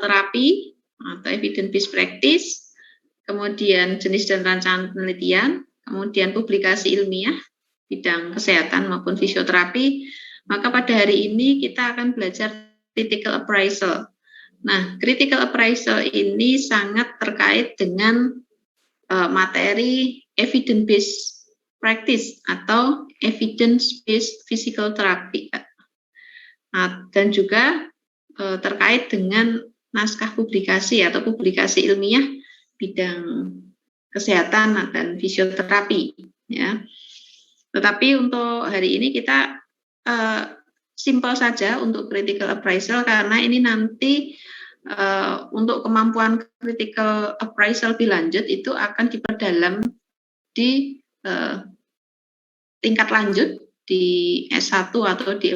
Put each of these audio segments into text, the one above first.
terapi atau evidence based practice, kemudian jenis dan rancangan penelitian, kemudian publikasi ilmiah bidang kesehatan maupun fisioterapi. Maka pada hari ini kita akan belajar critical appraisal. Nah, critical appraisal ini sangat terkait dengan materi evidence based practice atau evidence based physical therapy. Dan juga terkait dengan naskah publikasi atau publikasi ilmiah bidang kesehatan dan fisioterapi, ya. Tetapi untuk hari ini kita simpel saja untuk critical appraisal, karena ini nanti untuk kemampuan critical appraisal lebih lanjut itu akan diperdalam di tingkat lanjut di S1 atau di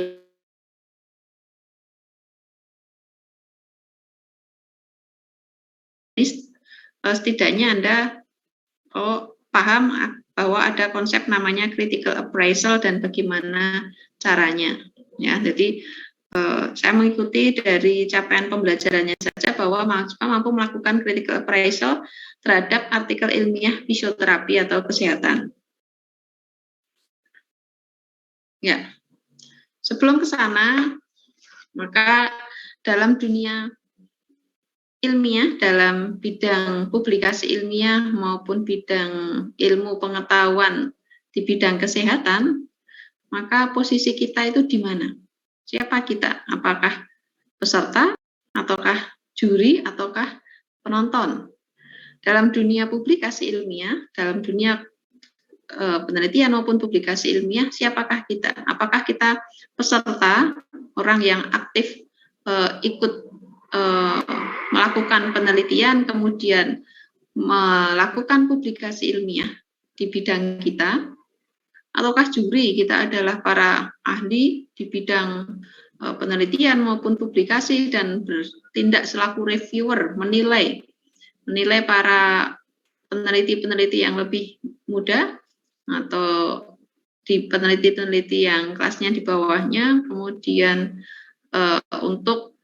setidaknya Anda paham bahwa ada konsep namanya critical appraisal dan bagaimana caranya, ya. Jadi saya mengikuti dari capaian pembelajarannya saja bahwa mahasiswa mampu melakukan critical appraisal terhadap artikel ilmiah fisioterapi atau kesehatan. Ya, sebelum ke sana, maka dalam dunia ilmiah, dalam bidang publikasi ilmiah maupun bidang ilmu pengetahuan di bidang kesehatan, maka posisi kita itu di mana? Siapa kita? Apakah peserta, ataukah juri, ataukah penonton? Dalam dunia publikasi ilmiah, dalam dunia penelitian maupun publikasi ilmiah, siapakah kita? Apakah kita peserta, orang yang aktif ikut melakukan penelitian, kemudian melakukan publikasi ilmiah di bidang kita, ataukah juri, kita adalah para ahli di bidang penelitian maupun publikasi dan bertindak selaku reviewer, menilai para peneliti-peneliti yang lebih muda atau di peneliti-peneliti yang kelasnya di bawahnya, kemudian untuk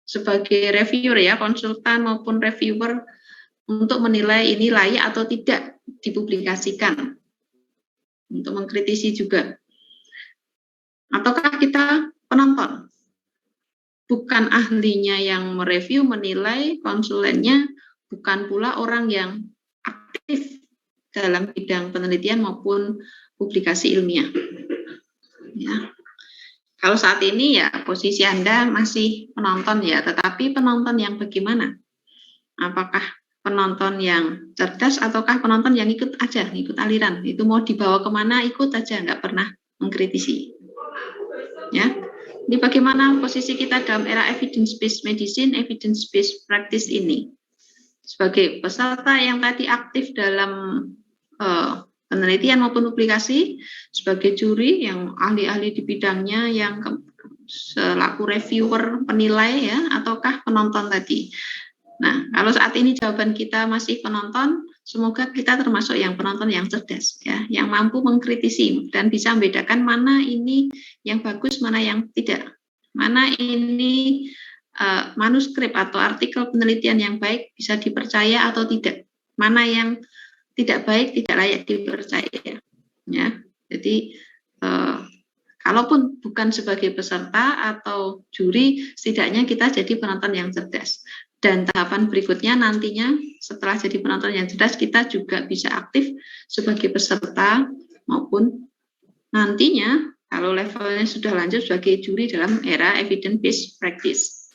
sebagai reviewer, ya, konsultan maupun reviewer untuk menilai ini layak atau tidak dipublikasikan, untuk mengkritisi juga. Ataukah kita penonton, bukan ahlinya yang mereview, menilai, konsulennya, bukan pula orang yang aktif dalam bidang penelitian maupun publikasi ilmiah, ya. Kalau saat ini ya posisi Anda masih penonton, ya, tetapi penonton yang bagaimana? Apakah penonton yang cerdas ataukah penonton yang ikut aja, ikut aliran? Itu mau dibawa kemana ikut aja, nggak pernah mengkritisi, ya. Ini bagaimana posisi kita dalam era evidence based medicine, evidence based practice ini? Sebagai peserta yang tadi aktif dalam penelitian maupun publikasi, sebagai juri yang ahli-ahli di bidangnya, yang selaku reviewer, penilai, ya, ataukah penonton tadi. Nah, kalau saat ini jawaban kita masih penonton, semoga kita termasuk yang penonton yang cerdas, ya, yang mampu mengkritisi dan bisa membedakan mana ini yang bagus, mana yang tidak, mana ini manuskrip atau artikel penelitian yang baik bisa dipercaya atau tidak, mana yang tidak baik, tidak layak dipercaya, ya. Jadi kalaupun bukan sebagai peserta atau juri, setidaknya kita jadi penonton yang cerdas. Dan tahapan berikutnya nantinya setelah jadi penonton yang cerdas, kita juga bisa aktif sebagai peserta maupun nantinya kalau levelnya sudah lanjut sebagai juri dalam era evidence based practice.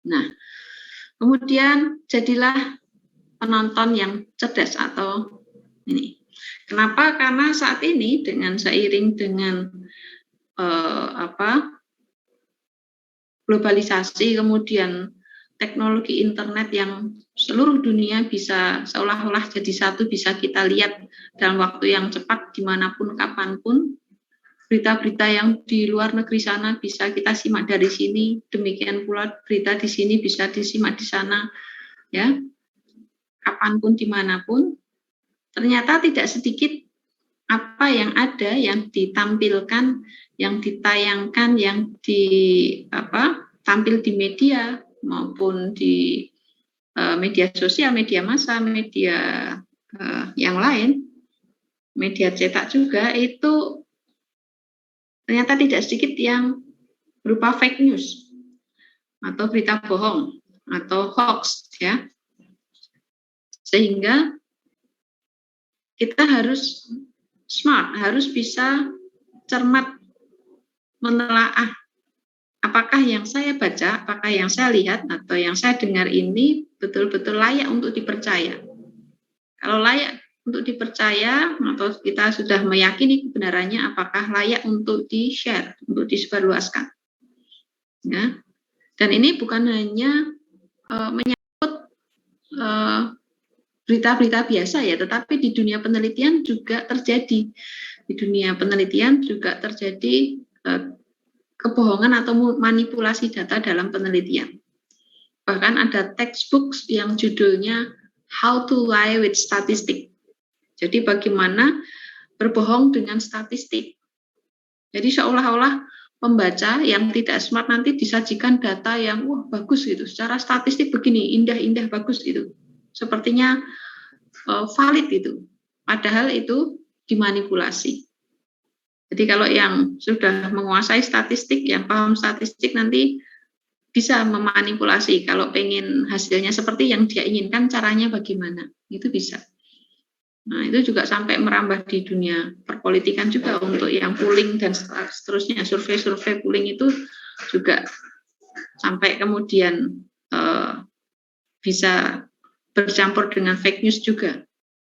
Nah, kemudian jadilah penonton yang cerdas atau ini. Kenapa? Karena saat ini dengan seiring dengan globalisasi, kemudian teknologi internet yang seluruh dunia bisa seolah-olah jadi satu, bisa kita lihat dalam waktu yang cepat dimanapun kapanpun. Berita-berita yang di luar negeri sana bisa kita simak dari sini, demikian pula berita di sini bisa disimak di sana, ya, kapanpun dimanapun. Ternyata tidak sedikit apa yang ada, yang ditampilkan, yang ditayangkan, yang tampil di media, maupun di media sosial, media massa, media yang lain, media cetak juga, itu ternyata tidak sedikit yang berupa fake news atau berita bohong atau hoax, ya. Sehingga kita harus smart, harus bisa cermat menelaah apakah yang saya baca, apakah yang saya lihat atau yang saya dengar ini betul-betul layak untuk dipercaya. Kalau layak untuk dipercaya atau kita sudah meyakini kebenarannya, apakah layak untuk di-share, untuk disebarluaskan. Ya. Dan ini bukan hanya menyangkut berita-berita biasa ya, tetapi di dunia penelitian juga terjadi. Di dunia penelitian juga terjadi kebohongan atau manipulasi data dalam penelitian. Bahkan ada textbook yang judulnya How to Lie with Statistics. Jadi bagaimana berbohong dengan statistik. Jadi seolah-olah pembaca yang tidak smart nanti disajikan data yang wah bagus gitu. Secara statistik begini, indah-indah bagus gitu. Sepertinya valid gitu. Padahal itu dimanipulasi. Jadi kalau yang sudah menguasai statistik, yang paham statistik nanti bisa memanipulasi. Kalau pengen hasilnya seperti yang dia inginkan, caranya bagaimana? Itu bisa. Nah, itu juga sampai merambah di dunia perpolitikan juga untuk yang polling dan seterusnya. Survei-survei polling itu juga sampai kemudian bisa bercampur dengan fake news juga.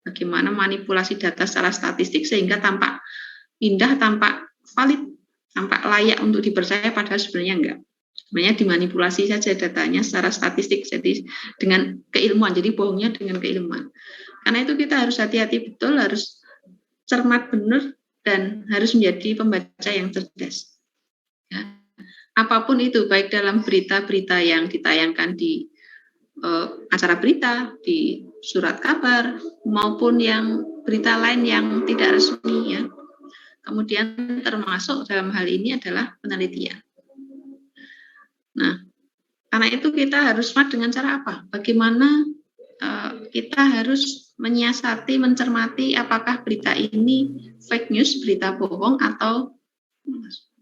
Bagaimana manipulasi data secara statistik sehingga tampak indah, tampak valid, tampak layak untuk dipercaya, padahal sebenarnya enggak. Sebenarnya dimanipulasi saja datanya secara statistik, jadi dengan keilmuan, jadi bohongnya dengan keilmuan. Karena itu kita harus hati-hati betul, harus cermat benar, dan harus menjadi pembaca yang cerdas. Ya. Apapun itu, baik dalam berita-berita yang ditayangkan di acara berita, di surat kabar, maupun yang berita lain yang tidak resmi, ya. Kemudian termasuk dalam hal ini adalah penelitian. Nah, karena itu kita harus smart dengan cara apa? Bagaimana kita harus menyiasati, mencermati apakah berita ini fake news, berita bohong, atau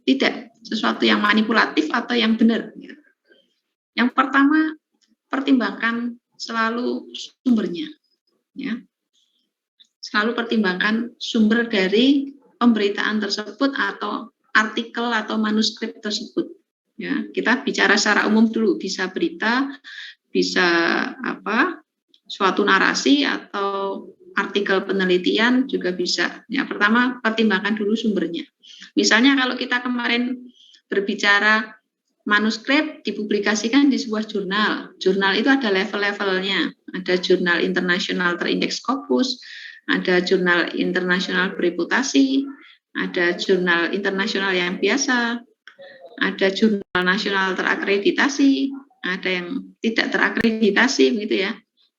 tidak, sesuatu yang manipulatif atau yang benar. Yang pertama, pertimbangkan selalu sumbernya. Ya. Selalu pertimbangkan sumber dari pemberitaan tersebut atau artikel atau manuskrip tersebut. Ya, kita bicara secara umum dulu, bisa berita, bisa suatu narasi atau artikel penelitian juga bisa. Ya, pertama pertimbangkan dulu sumbernya. Misalnya kalau kita kemarin berbicara manuskrip dipublikasikan di sebuah jurnal. Jurnal itu ada level-levelnya. Ada jurnal internasional terindeks Scopus, ada jurnal internasional bereputasi, ada jurnal internasional yang biasa, ada jurnal nasional terakreditasi, ada yang tidak terakreditasi, begitu ya.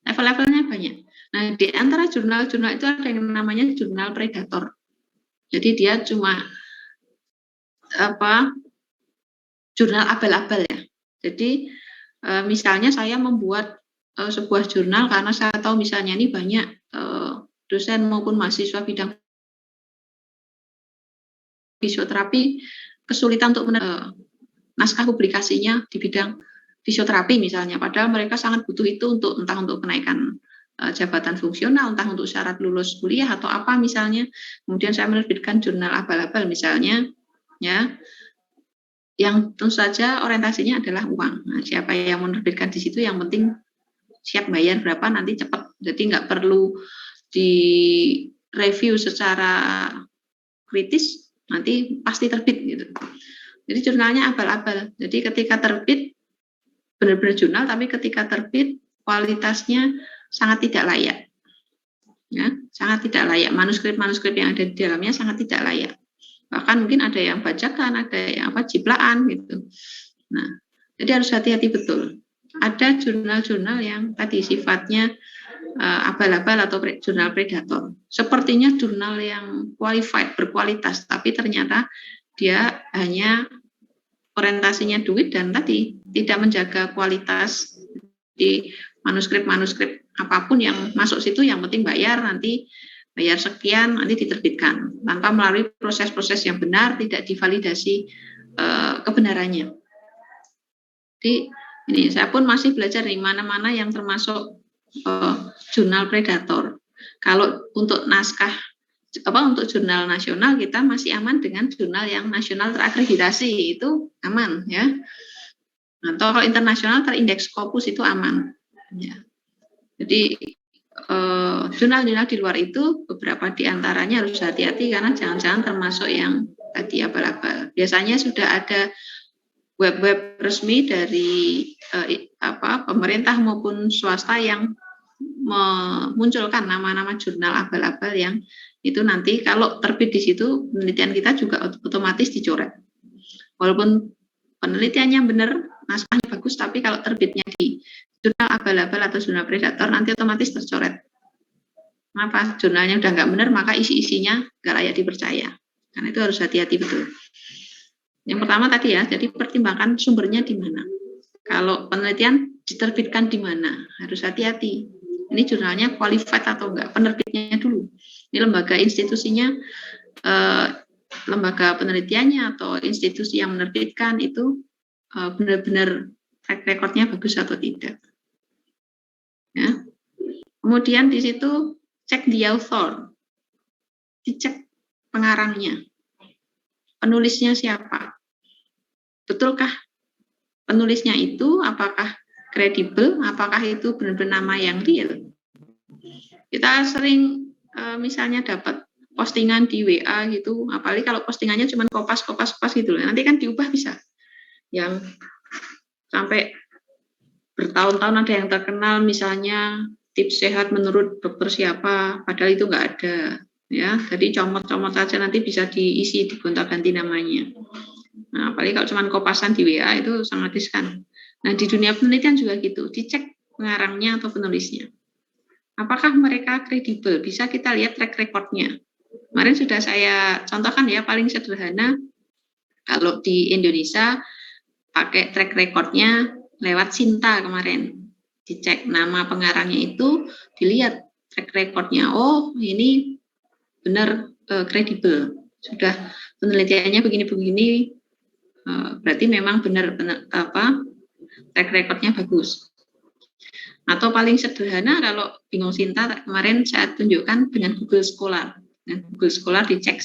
Level-levelnya banyak. Nah, di antara jurnal-jurnal itu ada yang namanya jurnal predator. Jadi dia cuma jurnal abal-abal ya. Jadi misalnya saya membuat sebuah jurnal karena saya tahu misalnya ini banyak dosen maupun mahasiswa bidang fisioterapi kesulitan untuk naskah publikasinya di bidang fisioterapi misalnya, padahal mereka sangat butuh itu untuk entah untuk kenaikan jabatan fungsional, entah untuk syarat lulus kuliah atau apa misalnya. Kemudian saya menerbitkan jurnal abal-abal misalnya, ya, yang tentu saja orientasinya adalah uang. Nah, siapa yang menerbitkan di situ yang penting siap bayar berapa nanti cepat, jadi nggak perlu di review secara kritis, nanti pasti terbit gitu. Jadi jurnalnya abal-abal. Jadi ketika terbit benar-benar jurnal, tapi ketika terbit kualitasnya sangat tidak layak. Ya, sangat tidak layak. Manuskrip-manuskrip yang ada di dalamnya sangat tidak layak. Bahkan mungkin ada yang bajakan, ada yang ciplaan gitu. Nah, jadi harus hati-hati betul. Ada jurnal-jurnal yang tadi sifatnya abal-abal atau jurnal predator. Sepertinya jurnal yang qualified, berkualitas, tapi ternyata dia hanya orientasinya duit dan tadi tidak menjaga kualitas di manuskrip apapun yang masuk situ, yang penting bayar sekian nanti diterbitkan tanpa melalui proses-proses yang benar, tidak divalidasi kebenarannya. Jadi ini saya pun masih belajar di mana-mana yang termasuk jurnal predator. Kalau untuk naskah untuk jurnal nasional kita masih aman dengan jurnal yang nasional terakreditasi, itu aman ya. Atau kalau internasional terindeks Scopus itu aman ya. Jadi jurnal-jurnal di luar itu beberapa diantaranya harus hati-hati karena jangan-jangan termasuk yang tadi abal-abal. Biasanya sudah ada web-web resmi dari pemerintah maupun swasta yang memunculkan nama-nama jurnal abal-abal yang itu nanti kalau terbit di situ penelitian kita juga otomatis dicoret. Walaupun penelitiannya benar, naskahnya bagus, tapi kalau terbitnya di jurnal abal-abal atau jurnal predator nanti otomatis tercoret. Kenapa? Jurnalnya udah nggak benar, maka isi-isinya nggak layak dipercaya. Karena itu harus hati-hati betul. Yang pertama tadi ya, jadi pertimbangkan sumbernya di mana. Kalau penelitian diterbitkan di mana, harus hati-hati. Ini jurnalnya qualified atau enggak, penerbitnya dulu. Ini lembaga institusinya, lembaga penelitiannya atau institusi yang menerbitkan itu benar-benar track recordnya bagus atau tidak. Ya. Kemudian di situ cek the author, dicek pengarangnya, penulisnya siapa, betulkah penulisnya itu apakah kredibel, apakah itu benar-benar nama yang real. Kita sering misalnya dapat postingan di WA gitu, apalagi kalau postingannya cuma kopas gitu, nanti kan diubah bisa. Yang sampai bertahun-tahun ada yang terkenal misalnya tips sehat menurut dokter siapa, padahal itu nggak ada. Ya, jadi comot-comot saja nanti bisa diisi, digonta-ganti namanya. Nah, apalagi kalau cuma kopasan di WA itu sangat riskan. Nah, di dunia penelitian juga gitu, dicek pengarangnya atau penulisnya. Apakah mereka kredibel? Bisa kita lihat track record-nya. Kemarin sudah saya contohkan ya, paling sederhana kalau di Indonesia pakai track record-nya lewat Sinta kemarin. Dicek nama pengarangnya itu, dilihat track record-nya. Oh, ini benar kredibel. Sudah penelitiannya begini-begini, berarti memang benar track record-nya bagus. Atau paling sederhana kalau bingung Sinta, kemarin saya tunjukkan dengan Google Scholar. Nah, Google Scholar dicek,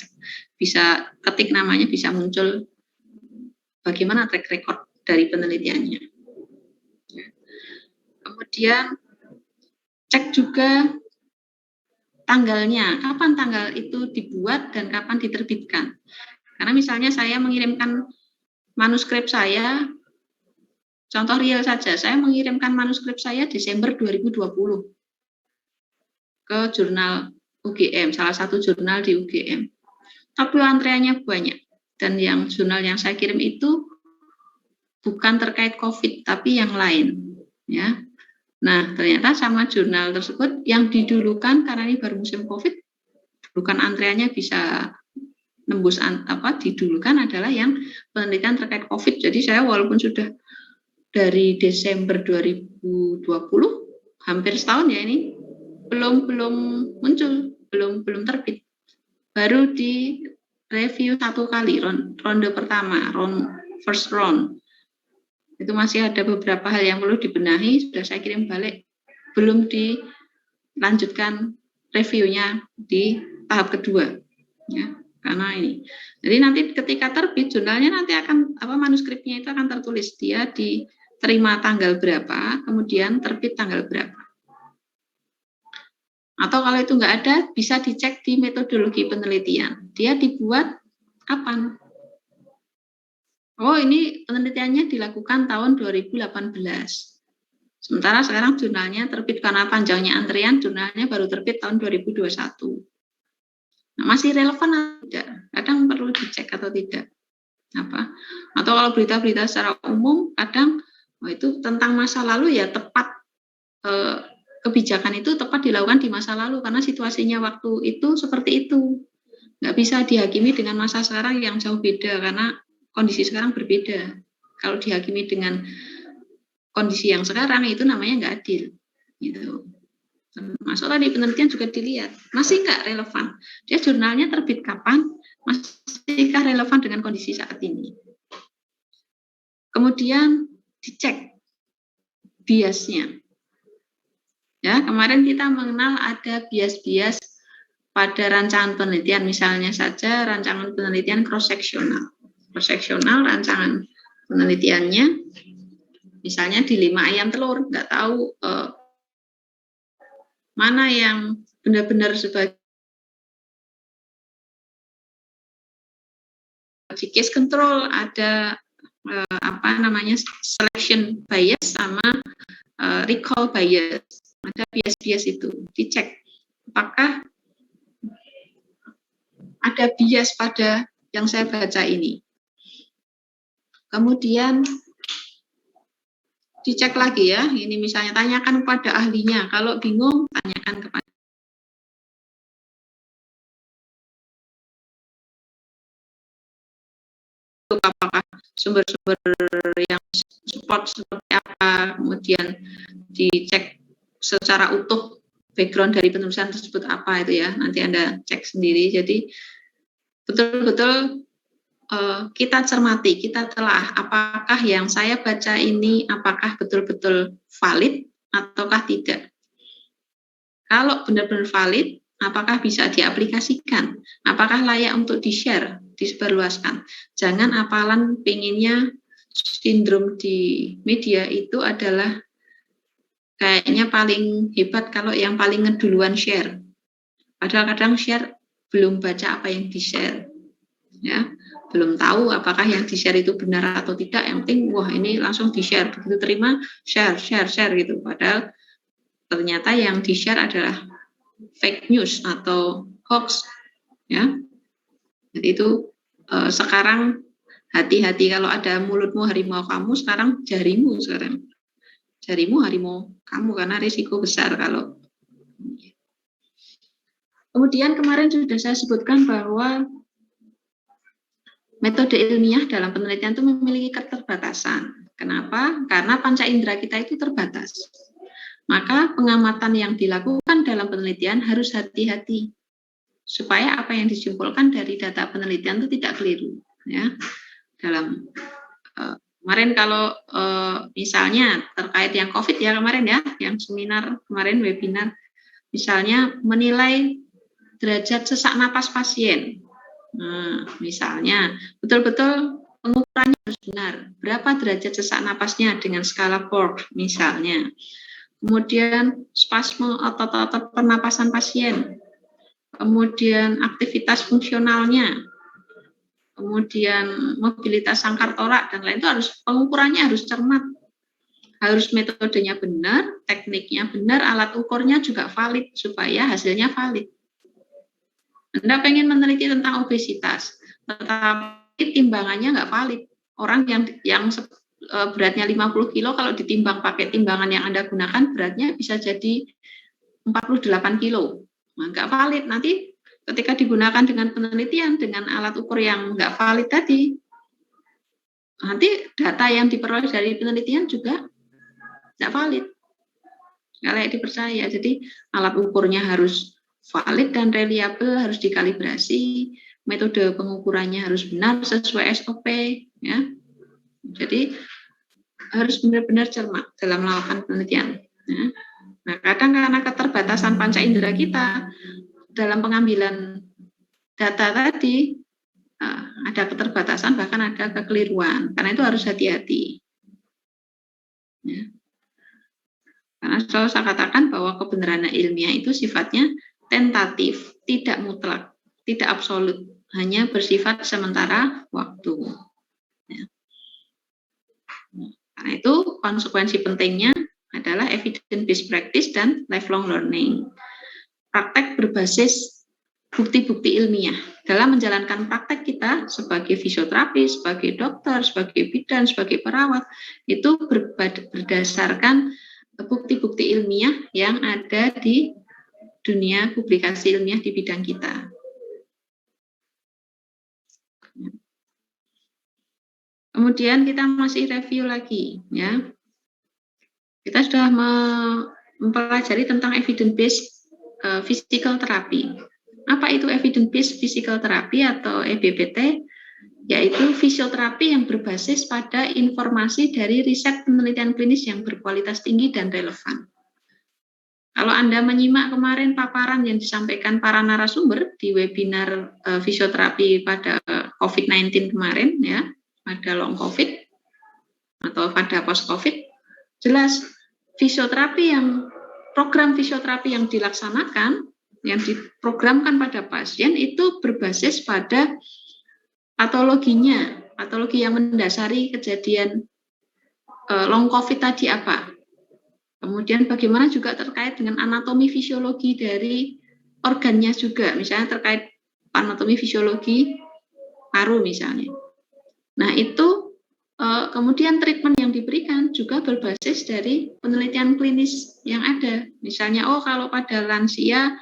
bisa ketik namanya, bisa muncul bagaimana track record dari penelitiannya. Kemudian cek juga tanggalnya, kapan tanggal itu dibuat dan kapan diterbitkan. Karena misalnya saya mengirimkan manuskrip saya, contoh real saja, saya mengirimkan manuskrip saya Desember 2020 ke jurnal UGM, salah satu jurnal di UGM. Tapi antreannya banyak, dan yang jurnal yang saya kirim itu bukan terkait COVID, tapi yang lain. Ya. Nah, ternyata sama jurnal tersebut yang didulukan karena ini baru musim COVID, bukan antreannya bisa nembus didulukan adalah yang penelitian terkait COVID. Jadi saya walaupun sudah dari Desember 2020 hampir setahun ya ini belum muncul, belum terbit. Baru di review satu kali ronde pertama, first round. Itu masih ada beberapa hal yang perlu dibenahi, sudah saya kirim balik, belum dilanjutkan reviewnya di tahap kedua. Ya, karena ini. Jadi nanti ketika terbit jurnalnya nanti akan manuskripnya itu akan tertulis dia diterima tanggal berapa, kemudian terbit tanggal berapa. Atau kalau itu nggak ada, bisa dicek di metodologi penelitian. Dia dibuat kapan? Oh, ini penelitiannya dilakukan tahun 2018. Sementara sekarang jurnalnya terbit karena panjangnya antrian, jurnalnya baru terbit tahun 2021. Nah, masih relevan atau tidak? Kadang perlu dicek atau tidak. Atau kalau berita-berita secara umum, kadang itu tentang masa lalu ya tepat, kebijakan itu tepat dilakukan di masa lalu karena situasinya waktu itu seperti itu. Nggak bisa dihakimi dengan masa sekarang yang jauh beda karena kondisi sekarang berbeda. Kalau dihakimi dengan kondisi yang sekarang itu namanya nggak adil. Gitu. Masuk tadi penelitian juga dilihat, masih nggak relevan. Dia jurnalnya terbit kapan, masihkah relevan dengan kondisi saat ini. Kemudian dicek biasnya. Ya, kemarin kita mengenal ada bias-bias pada rancangan penelitian, misalnya saja rancangan penelitian cross-sectional. Cross-sectional rancangan penelitiannya, misalnya di 5 ayam telur, nggak tahu mana yang benar-benar sebagai case control, ada selection bias sama recall bias. Ada bias-bias itu dicek apakah ada bias pada yang saya baca ini. Kemudian dicek lagi ya, ini misalnya tanyakan kepada ahlinya, kalau bingung tanyakan kepada apakah sumber-sumber yang support seperti apa, kemudian dicek secara utuh background dari penulisan tersebut apa itu ya, nanti Anda cek sendiri. Jadi betul-betul kita cermati, kita telah apakah yang saya baca ini apakah betul-betul valid ataukah tidak. Kalau benar-benar valid, apakah bisa diaplikasikan, apakah layak untuk di-share, disebarluaskan. Jangan apalan pengennya sindrom di media itu adalah kayaknya paling hebat kalau yang paling ngeduluan share. Padahal kadang share belum baca apa yang di-share. Ya, belum tahu apakah yang di-share itu benar atau tidak. Yang penting, wah ini langsung di-share. Begitu terima, share gitu. Padahal ternyata yang di-share adalah fake news atau hoax. Ya, jadi itu sekarang hati-hati kalau ada mulutmu harimau kamu, sekarang jarimu sekarang. Jarimu harimau kamu, karena risiko besar kalau. Kemudian kemarin sudah saya sebutkan bahwa metode ilmiah dalam penelitian itu memiliki keterbatasan. Kenapa? Karena panca indera kita itu terbatas. Maka pengamatan yang dilakukan dalam penelitian harus hati-hati supaya apa yang disimpulkan dari data penelitian itu tidak keliru. Ya, dalam kemarin kalau misalnya terkait yang COVID ya kemarin ya, yang seminar kemarin webinar, misalnya menilai derajat sesak napas pasien. Nah, misalnya betul-betul pengukurannya harus benar. Berapa derajat sesak napasnya dengan skala Borg misalnya. Kemudian spasme otot-otot pernapasan pasien. Kemudian aktivitas fungsionalnya. Kemudian mobilitas sangkar torak dan lain itu harus pengukurannya harus cermat. Harus metodenya benar, tekniknya benar, alat ukurnya juga valid supaya hasilnya valid. Anda pengen meneliti tentang obesitas, tetapi timbangannya nggak valid. Orang yang beratnya 50 kilo, kalau ditimbang pakai timbangan yang Anda gunakan, beratnya bisa jadi 48 kilo. Nah, nggak valid. Nanti ketika digunakan dengan penelitian, dengan alat ukur yang nggak valid tadi, nanti data yang diperoleh dari penelitian juga nggak valid. Nggak layak dipercaya. Jadi alat ukurnya harus valid dan reliable, harus dikalibrasi, metode pengukurannya harus benar sesuai SOP, ya. Jadi harus benar-benar cermat dalam melakukan penelitian. Ya. Nah, kadang karena keterbatasan panca indera kita dalam pengambilan data tadi ada keterbatasan, bahkan ada kekeliruan. Karena itu harus hati-hati. Ya. Karena selalu saya katakan bahwa kebenaran ilmiah itu sifatnya tentatif, tidak mutlak, tidak absolut, hanya bersifat sementara waktu. Ya. Karena itu konsekuensi pentingnya adalah evidence-based practice dan lifelong learning. Praktek berbasis bukti-bukti ilmiah. Dalam menjalankan praktek kita sebagai fisioterapis, sebagai dokter, sebagai bidan, sebagai perawat, itu berdasarkan bukti-bukti ilmiah yang ada di dunia publikasi ilmiah di bidang kita. Kemudian kita masih review lagi, ya. Kita sudah mempelajari tentang evidence based physical therapy. Apa itu evidence based physical therapy atau EBPT? Yaitu fisioterapi yang berbasis pada informasi dari riset penelitian klinis yang berkualitas tinggi dan relevan. Kalau Anda menyimak kemarin paparan yang disampaikan para narasumber di webinar fisioterapi pada COVID-19 kemarin, ya, pada long COVID atau pada post COVID, jelas program fisioterapi yang dilaksanakan, yang diprogramkan pada pasien itu berbasis pada patologi yang mendasari kejadian long COVID tadi apa. Kemudian bagaimana juga terkait dengan anatomi fisiologi dari organnya juga, misalnya terkait anatomi fisiologi paru misalnya. Nah itu kemudian treatment yang diberikan juga berbasis dari penelitian klinis yang ada. Misalnya, kalau pada lansia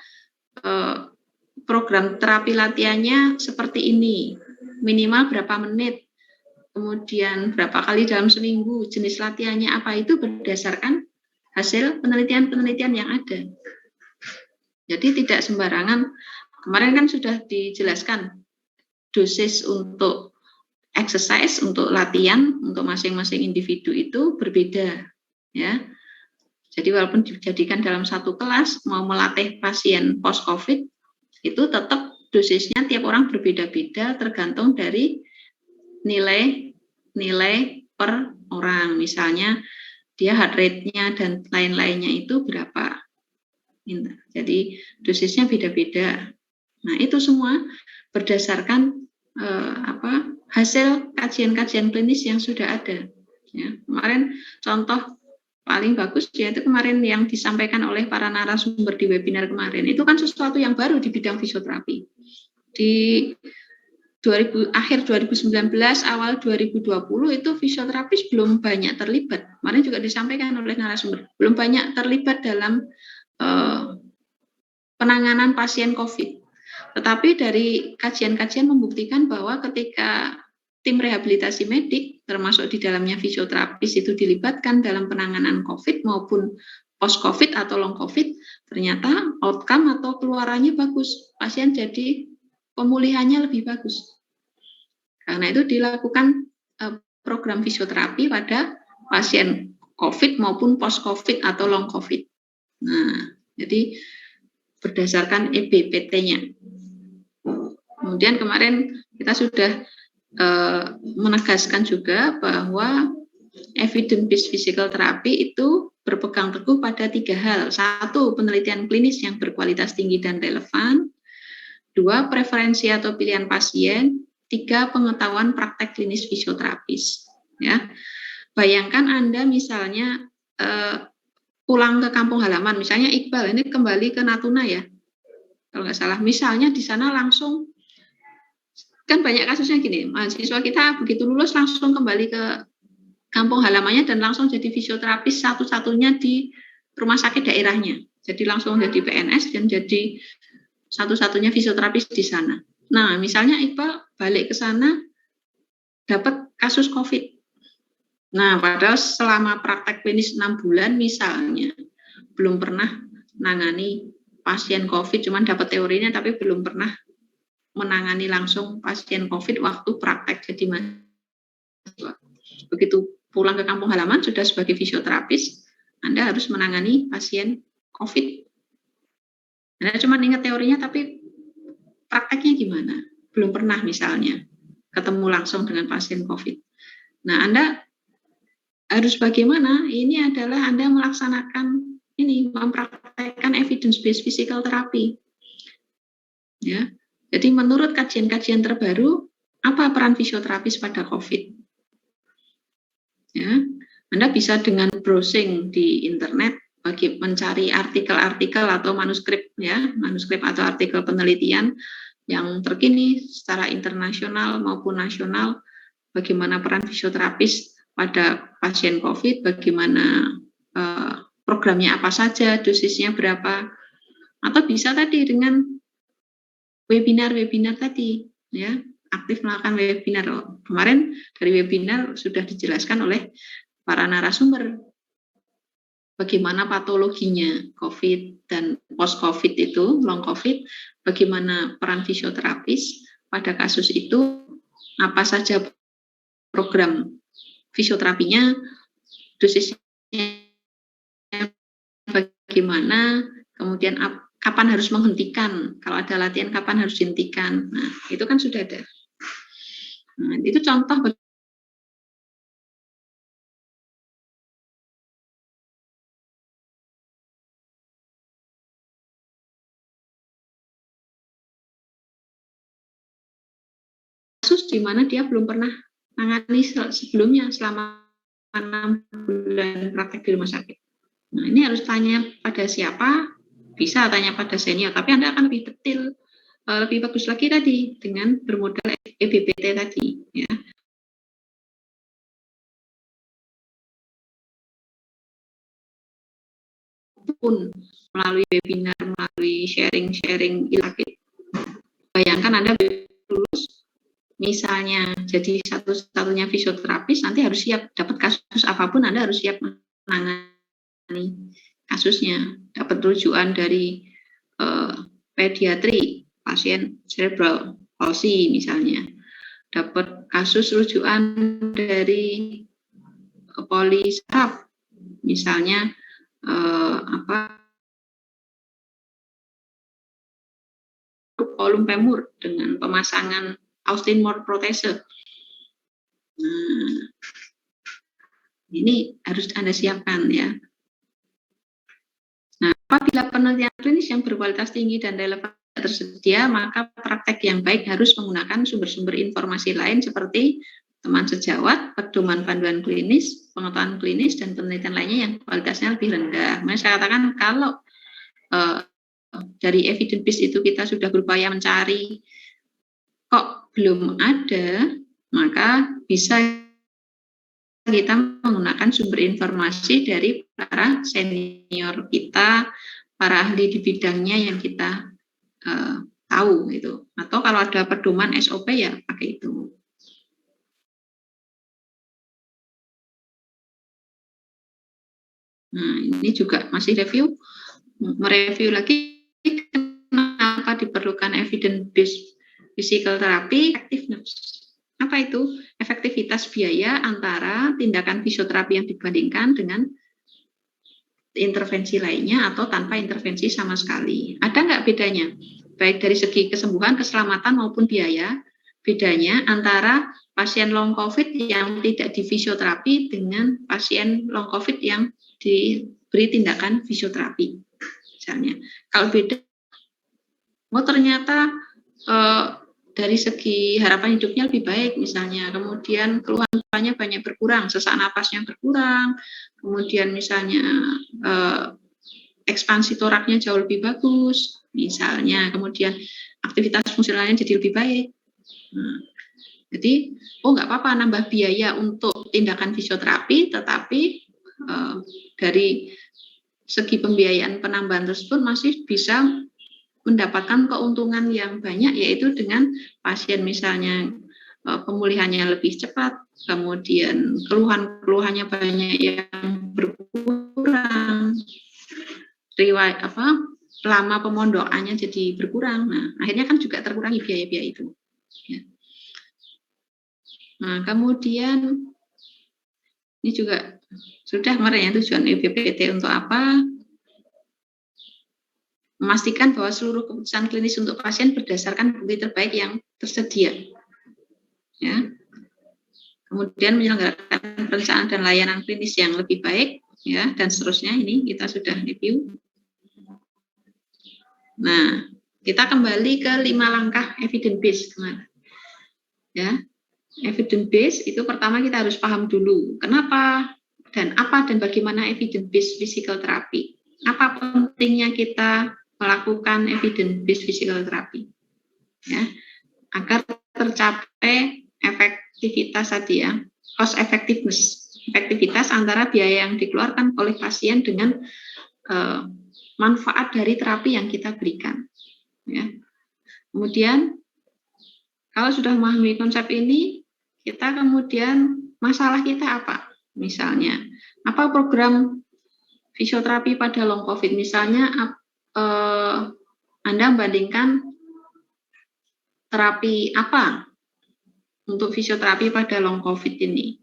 program terapi latihannya seperti ini, minimal berapa menit, kemudian berapa kali dalam seminggu, jenis latihannya apa, itu berdasarkan hasil penelitian-penelitian yang ada. Jadi tidak sembarangan. Kemarin kan sudah dijelaskan dosis untuk exercise, untuk latihan, untuk masing-masing individu itu berbeda, ya. Jadi walaupun dijadikan dalam satu kelas, mau melatih pasien post-COVID, itu tetap dosisnya tiap orang berbeda-beda tergantung dari nilai per orang. Misalnya dia heart rate-nya dan lain-lainnya itu berapa. Jadi dosisnya beda-beda. Nah, itu semua berdasarkan hasil kajian-kajian klinis yang sudah ada. Ya, kemarin contoh paling bagus yaitu kemarin yang disampaikan oleh para narasumber di webinar kemarin. Itu kan sesuatu yang baru di bidang fisioterapi. Di akhir 2019, awal 2020 itu fisioterapis belum banyak terlibat. Kemarin juga disampaikan oleh narasumber, belum banyak terlibat dalam penanganan pasien COVID. Tetapi dari kajian-kajian membuktikan bahwa ketika tim rehabilitasi medik, termasuk di dalamnya fisioterapis itu dilibatkan dalam penanganan COVID maupun post-COVID atau long COVID, ternyata outcome atau keluarannya bagus. Pasien jadi pemulihannya lebih bagus. Karena itu dilakukan program fisioterapi pada pasien COVID maupun post-COVID atau long COVID. Nah, jadi berdasarkan EBPT-nya. Kemudian kemarin kita sudah menegaskan juga bahwa evidence-based physical therapy itu berpegang teguh pada 3 hal. 1, penelitian klinis yang berkualitas tinggi dan relevan. 2, preferensi atau pilihan pasien. 3, pengetahuan praktek klinis fisioterapis. Ya, bayangkan Anda misalnya pulang ke kampung halaman, misalnya Iqbal ini kembali ke Natuna ya, kalau nggak salah. Misalnya di sana langsung, kan banyak kasusnya gini, mahasiswa kita begitu lulus langsung kembali ke kampung halamannya dan langsung jadi fisioterapis satu-satunya di rumah sakit daerahnya. Jadi langsung jadi PNS dan jadi satu-satunya fisioterapis di sana. Nah, misalnya Iqbal balik ke sana dapat kasus COVID. Nah, padahal selama praktek klinis 6 bulan misalnya belum pernah menangani pasien COVID, cuman dapat teorinya tapi belum pernah menangani langsung pasien COVID waktu praktek jadi mahasiswa. Begitu pulang ke kampung halaman sudah sebagai fisioterapis, Anda harus menangani pasien COVID. Anda cuma ingat teorinya tapi prakteknya gimana? Belum pernah misalnya ketemu langsung dengan pasien COVID. Nah, Anda harus bagaimana? Ini adalah Anda melaksanakan mempraktekkan evidence-based physical therapy. Ya. Jadi menurut kajian-kajian terbaru, apa peran fisioterapis pada COVID? Ya. Anda bisa dengan browsing di internet bagi mencari artikel-artikel atau manuskrip atau artikel penelitian yang terkini secara internasional maupun nasional, bagaimana peran fisioterapis pada pasien COVID, bagaimana programnya apa saja, dosisnya berapa, atau bisa tadi dengan webinar-webinar tadi, ya. aktif melakukan webinar. Kemarin dari webinar sudah dijelaskan oleh para narasumber bagaimana patologinya COVID dan post-COVID itu, long COVID, bagaimana peran fisioterapis pada kasus itu, apa saja program fisioterapinya, dosisnya bagaimana, kemudian kapan harus menghentikan, kalau ada latihan kapan harus dihentikan. Nah, itu kan sudah ada. Nah, itu contoh kasus di mana dia belum pernah menangani sebelumnya selama 6 bulan praktek di rumah sakit. Nah, ini harus tanya pada siapa, bisa tanya pada senior, tapi Anda akan lebih detail, lebih bagus lagi tadi dengan bermodal EBPT tadi, ya. Pun melalui webinar, melalui sharing-sharing ilmu. Bayangkan Anda lulus, misalnya jadi satu-satunya fisioterapis, nanti harus siap dapat kasus apapun, Anda harus siap menangani kasusnya, dapat rujukan dari pediatri, pasien cerebral palsy misalnya, dapat kasus rujukan dari polisaraf, misalnya kolum femur dengan pemasangan Austin Moore protese. Nah, ini harus Anda siapkan ya. Nah, apabila penelitian klinis yang berkualitas tinggi dan relevan tersedia, maka praktek yang baik harus menggunakan sumber-sumber informasi lain seperti teman sejawat, pedoman panduan klinis, pengetahuan klinis, dan penelitian lainnya yang kualitasnya lebih rendah. Makanya saya katakan kalau dari evidence base itu kita sudah berupaya mencari, kok belum ada, maka bisa kita menggunakan sumber informasi dari para senior kita, para ahli di bidangnya yang kita tahu gitu. Atau kalau ada pedoman SOP ya pakai itu. Nah, ini juga masih mereview lagi kenapa diperlukan evidence based physical therapy effectiveness. Apa itu? Efektivitas biaya antara tindakan fisioterapi yang dibandingkan dengan intervensi lainnya atau tanpa intervensi sama sekali. Ada nggak bedanya? Baik dari segi kesembuhan, keselamatan maupun biaya, bedanya antara pasien long COVID yang tidak di fisioterapi dengan pasien long COVID yang diberi tindakan fisioterapi. Misalnya, kalau beda, ternyata dari segi harapan hidupnya lebih baik misalnya, kemudian keluhannya banyak berkurang, sesak napasnya berkurang, kemudian misalnya ekspansi toraknya jauh lebih bagus, misalnya, kemudian aktivitas fungsionalnya jadi lebih baik. Nah, jadi, nggak apa-apa nambah biaya untuk tindakan fisioterapi, tetapi dari segi pembiayaan penambahan tersebut masih bisa mendapatkan keuntungan yang banyak, yaitu dengan pasien misalnya pemulihannya lebih cepat, kemudian keluhannya banyak yang berkurang, lama pemondokannya jadi berkurang. Nah, akhirnya kan juga terkurangi biaya-biaya itu. Ya. Nah, kemudian ini juga sudah kemarin ya, tujuan EBPT untuk apa? Memastikan bahwa seluruh keputusan klinis untuk pasien berdasarkan bukti terbaik yang tersedia. Ya. Kemudian menyelenggarakan perencanaan dan layanan klinis yang lebih baik, ya, dan seterusnya. Ini kita sudah review. Nah, kita kembali ke 5 langkah evidence base kemarin. Ya, evidence base itu pertama kita harus paham dulu kenapa dan apa dan bagaimana evidence base physical therapy. Apa pentingnya kita melakukan evidence base physical therapy, ya, agar tercapai efektivitas tadi ya, cost effectiveness, efektivitas antara biaya yang dikeluarkan oleh pasien dengan manfaat dari terapi yang kita berikan. Ya. Kemudian Kalau sudah memahami konsep ini, kita kemudian masalah kita apa? Misalnya, apa program fisioterapi pada long COVID? Misalnya, Anda membandingkan terapi apa untuk fisioterapi pada long COVID ini?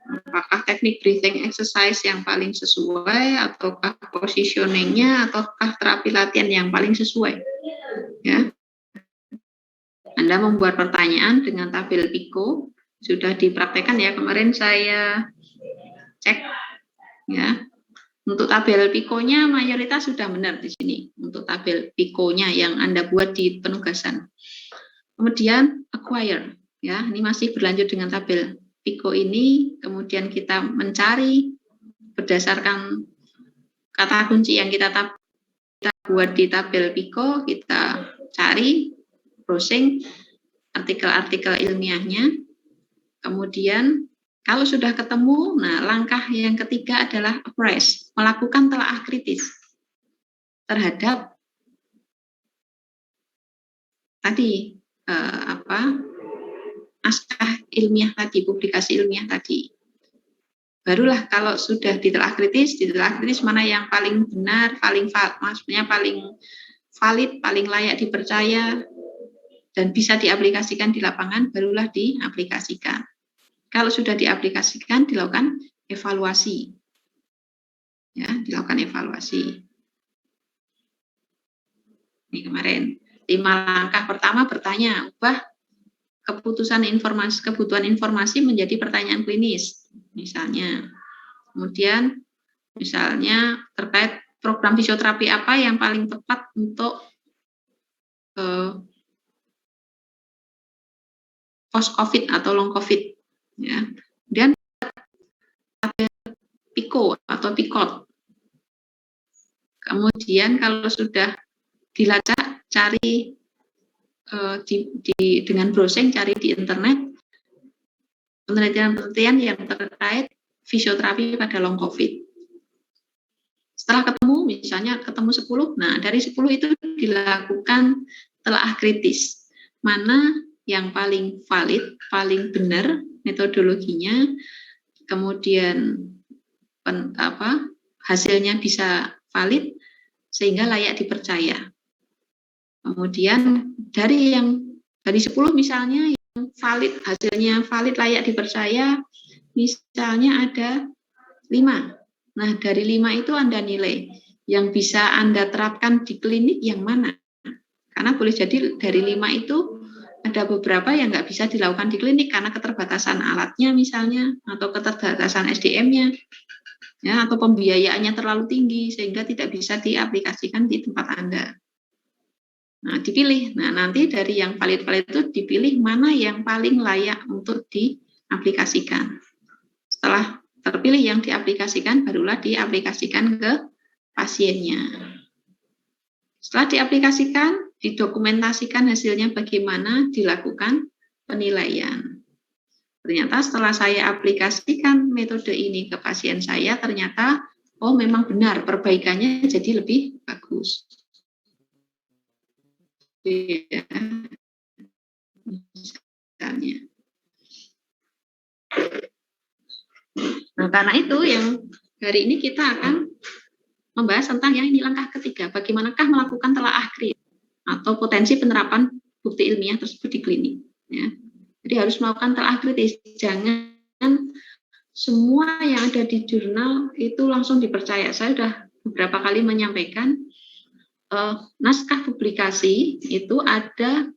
Apakah teknik breathing exercise yang paling sesuai, ataukah positioning-nya, ataukah terapi latihan yang paling sesuai? Ya, Anda membuat pertanyaan dengan tabel Pico, sudah dipraktekkan ya, kemarin saya cek ya. Untuk tabel Pico-nya mayoritas sudah benar di sini, untuk tabel Pico-nya yang Anda buat di penugasan. Kemudian acquire, ya, ini masih berlanjut dengan tabel Pico ini, kemudian kita mencari berdasarkan kata kunci yang kita buat di tabel Pico, kita cari, browsing artikel-artikel ilmiahnya, kemudian kalau sudah ketemu, nah langkah yang ketiga adalah appraise, melakukan telaah kritis terhadap tadi naskah ilmiah tadi, publikasi ilmiah tadi. Barulah kalau sudah ditelaah kritis mana yang paling benar, maksudnya paling valid, paling layak dipercaya, dan bisa diaplikasikan di lapangan, barulah diaplikasikan. Kalau sudah diaplikasikan, dilakukan evaluasi. Ya, dilakukan evaluasi. Ini kemarin 5 langkah pertama bertanya, ubah kebutuhan informasi menjadi pertanyaan klinis, misalnya. Kemudian, misalnya terkait program fisioterapi apa yang paling tepat untuk post-COVID atau long COVID. Ya. Dan Pico atau Picot. Kemudian kalau sudah dilacak, cari dengan browsing, cari di internet penelitian-penelitian yang terkait fisioterapi pada long COVID. Setelah ketemu, misalnya ketemu 10, nah dari 10 itu dilakukan telaah kritis. Mana yang paling valid, paling benar metodologinya, kemudian hasilnya bisa valid sehingga layak dipercaya. Kemudian dari 10 misalnya yang valid, hasilnya valid, layak dipercaya, misalnya ada 5. Nah, dari 5 itu Anda nilai yang bisa Anda terapkan di klinik yang mana? Karena boleh jadi dari 5 itu ada beberapa yang nggak bisa dilakukan di klinik karena keterbatasan alatnya misalnya, atau keterbatasan SDM-nya, ya, atau pembiayaannya terlalu tinggi sehingga tidak bisa diaplikasikan di tempat Anda. Nah, dipilih. Nah, nanti dari yang valid-valid itu dipilih mana yang paling layak untuk diaplikasikan. Setelah terpilih yang diaplikasikan, barulah diaplikasikan ke pasiennya. Setelah diaplikasikan, didokumentasikan hasilnya bagaimana, dilakukan penilaian. Ternyata setelah saya aplikasikan metode ini ke pasien saya, ternyata oh memang benar perbaikannya jadi lebih bagus. Ya, misalnya. Nah, karena itu yang hari ini kita akan membahas tentang yang ini langkah ketiga, bagaimanakah melakukan telaah kritis atau potensi penerapan bukti ilmiah tersebut di klinik. Ya. Jadi harus melakukan telaah kritis, jangan semua yang ada di jurnal itu langsung dipercaya. Saya sudah beberapa kali menyampaikan naskah publikasi itu ada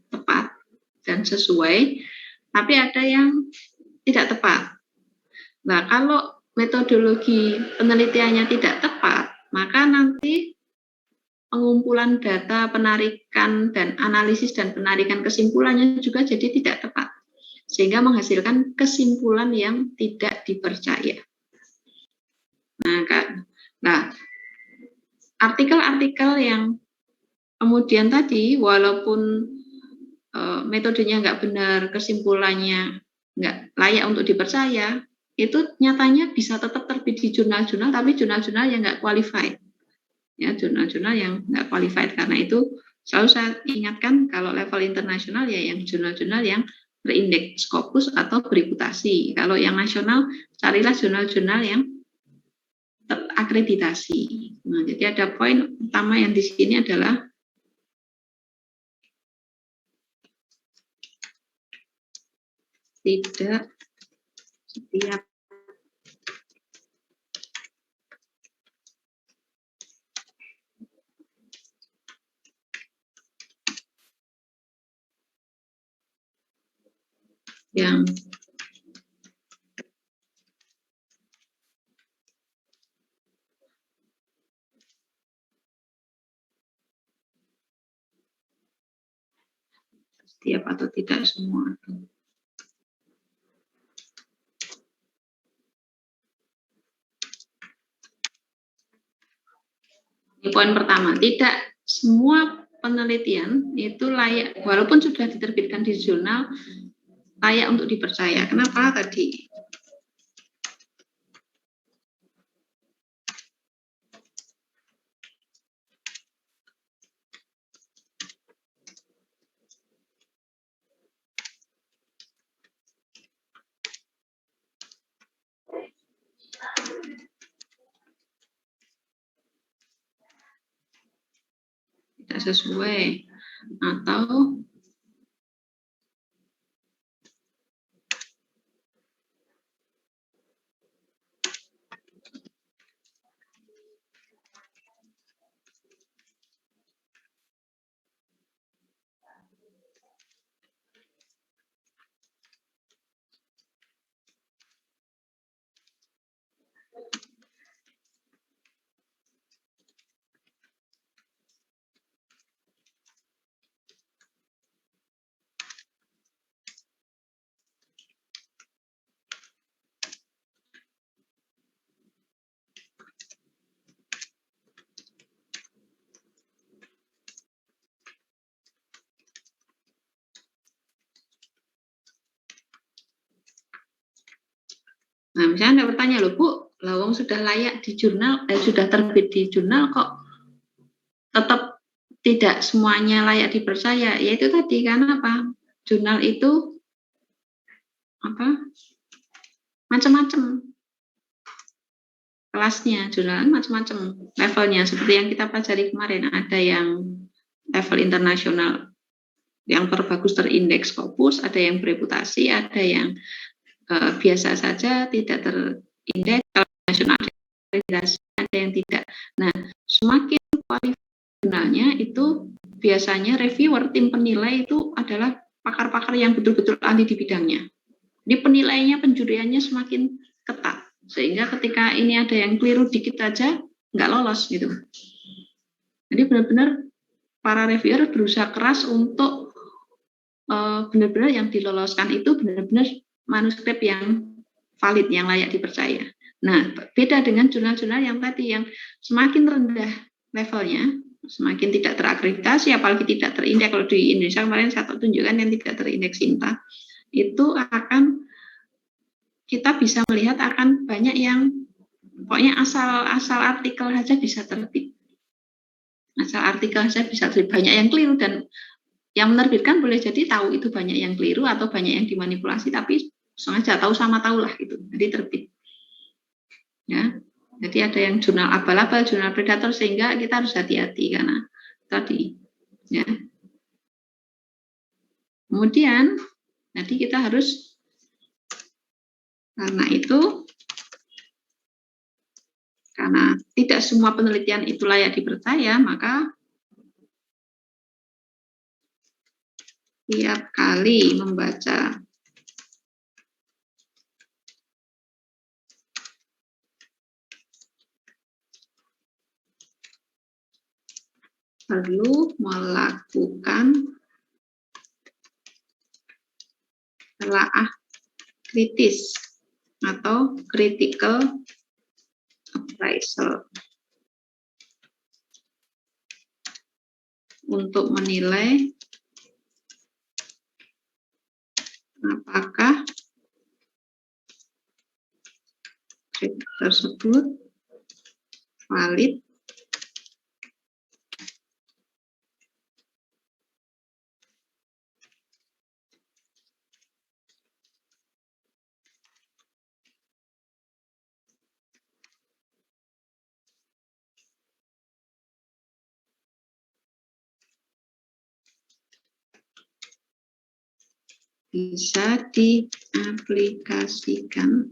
tepat dan sesuai, tapi ada yang tidak tepat. Nah, kalau metodologi penelitiannya tidak tepat, maka nanti pengumpulan data, penarikan dan analisis dan penarikan kesimpulannya juga jadi tidak tepat, sehingga menghasilkan kesimpulan yang tidak dipercaya. Nah, artikel-artikel yang kemudian tadi, walaupun metodenya nggak benar, kesimpulannya nggak layak untuk dipercaya, itu nyatanya bisa tetap terbit di jurnal-jurnal, tapi jurnal-jurnal yang nggak qualified. Ya, jurnal-jurnal yang nggak qualified. Karena itu selalu saya ingatkan kalau level internasional ya yang jurnal-jurnal yang berindeks Scopus atau bereputasi. Kalau yang nasional, carilah jurnal-jurnal yang terakreditasi. Nah, jadi ada poin utama yang di sini adalah tidak setiap yang setiap atau tidak semua. Ini poin pertama, tidak semua penelitian itu layak, walaupun sudah diterbitkan di jurnal, layak untuk dipercaya. Kenapa tadi? Tidak sesuai atau nah, misalnya Anda bertanya, loh Bu, lawang sudah layak di jurnal, sudah terbit di jurnal kok tetap tidak semuanya layak dipercaya. Yaitu tadi, karena apa? Jurnal itu apa? Macam-macam kelasnya, jurnal macam-macam levelnya. Seperti yang kita pelajari kemarin, ada yang level internasional yang terbagus terindeks Scopus, ada yang bereputasi, ada yang biasa saja tidak terindeks nasional, ada yang tidak. Nah, semakin kualifikasinya itu biasanya reviewer, tim penilai itu adalah pakar-pakar yang betul-betul ahli di bidangnya. Jadi penilaiannya, penjuriannya semakin ketat, sehingga ketika ini ada yang keliru dikit aja nggak lolos gitu. Jadi benar-benar para reviewer berusaha keras untuk benar-benar yang diloloskan itu benar-benar manuskrip yang valid, yang layak dipercaya. Nah, beda dengan jurnal-jurnal yang tadi, yang semakin rendah levelnya, semakin tidak terakreditasi, apalagi tidak terindeks. Kalau di Indonesia kemarin saya tunjukkan yang tidak terindeks SINTA, itu akan kita bisa melihat akan banyak yang pokoknya asal artikel saja bisa terbit. Asal artikel saja bisa terbit, banyak yang keliru, dan yang menerbitkan boleh jadi tahu itu banyak yang keliru atau banyak yang dimanipulasi, tapi sengaja tahu sama tahu lah gitu, jadi terbit. Ya, jadi ada yang jurnal abal-abal, jurnal predator, sehingga kita harus hati-hati karena tadi. Ya. Kemudian nanti kita harus, karena itu, karena tidak semua penelitian itu layak dipercaya, maka tiap kali membaca perlu melakukan telaah kritis atau critical appraisal untuk menilai apakah tersebut valid bisa diaplikasikan.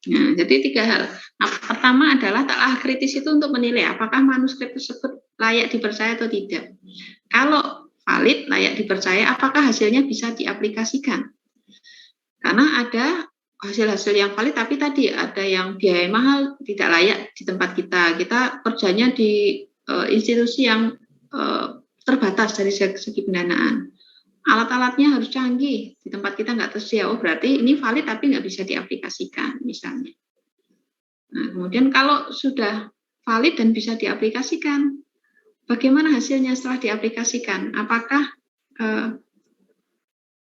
Nah, jadi 3 hal. Pertama adalah telah kritis itu untuk menilai apakah manuskrip tersebut layak dipercaya atau tidak. Kalau valid, layak dipercaya, apakah hasilnya bisa diaplikasikan? Karena ada hasil-hasil yang valid, tapi tadi ada yang biaya mahal, tidak layak di tempat kita. Kita kerjanya di institusi yang terbatas dari segi pendanaan. Alat-alatnya harus canggih, di tempat kita nggak tersedia. Oh, berarti ini valid tapi nggak bisa diaplikasikan, misalnya. Nah, kemudian kalau sudah valid dan bisa diaplikasikan, bagaimana hasilnya setelah diaplikasikan? Apakah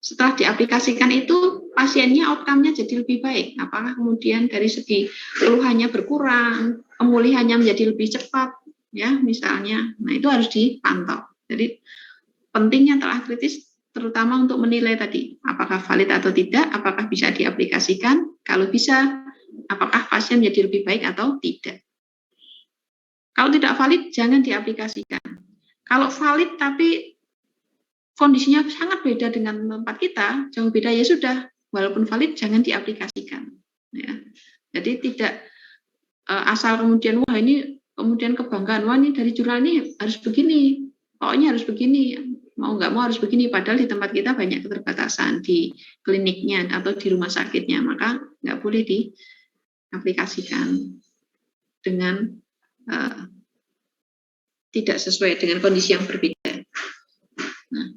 setelah diaplikasikan itu pasiennya outcome-nya jadi lebih baik? Apakah kemudian dari segi keluhannya berkurang, pemulihannya menjadi lebih cepat, ya misalnya? Nah, itu harus dipantau. Jadi pentingnya telah kritis terutama untuk menilai tadi apakah valid atau tidak, apakah bisa diaplikasikan, kalau bisa apakah pasien menjadi lebih baik atau tidak. Kalau tidak valid jangan diaplikasikan. Kalau valid tapi kondisinya sangat beda dengan tempat kita, jauh beda, ya sudah, walaupun valid jangan diaplikasikan. Ya. Jadi tidak asal kemudian wah ini kemudian kebanggaan, wah ini dari jurnal ini harus begini, pokoknya harus begini, mau nggak mau harus begini, padahal di tempat kita banyak keterbatasan di kliniknya atau di rumah sakitnya, maka nggak boleh diaplikasikan dengan tidak sesuai dengan kondisi yang berbeda. Nah,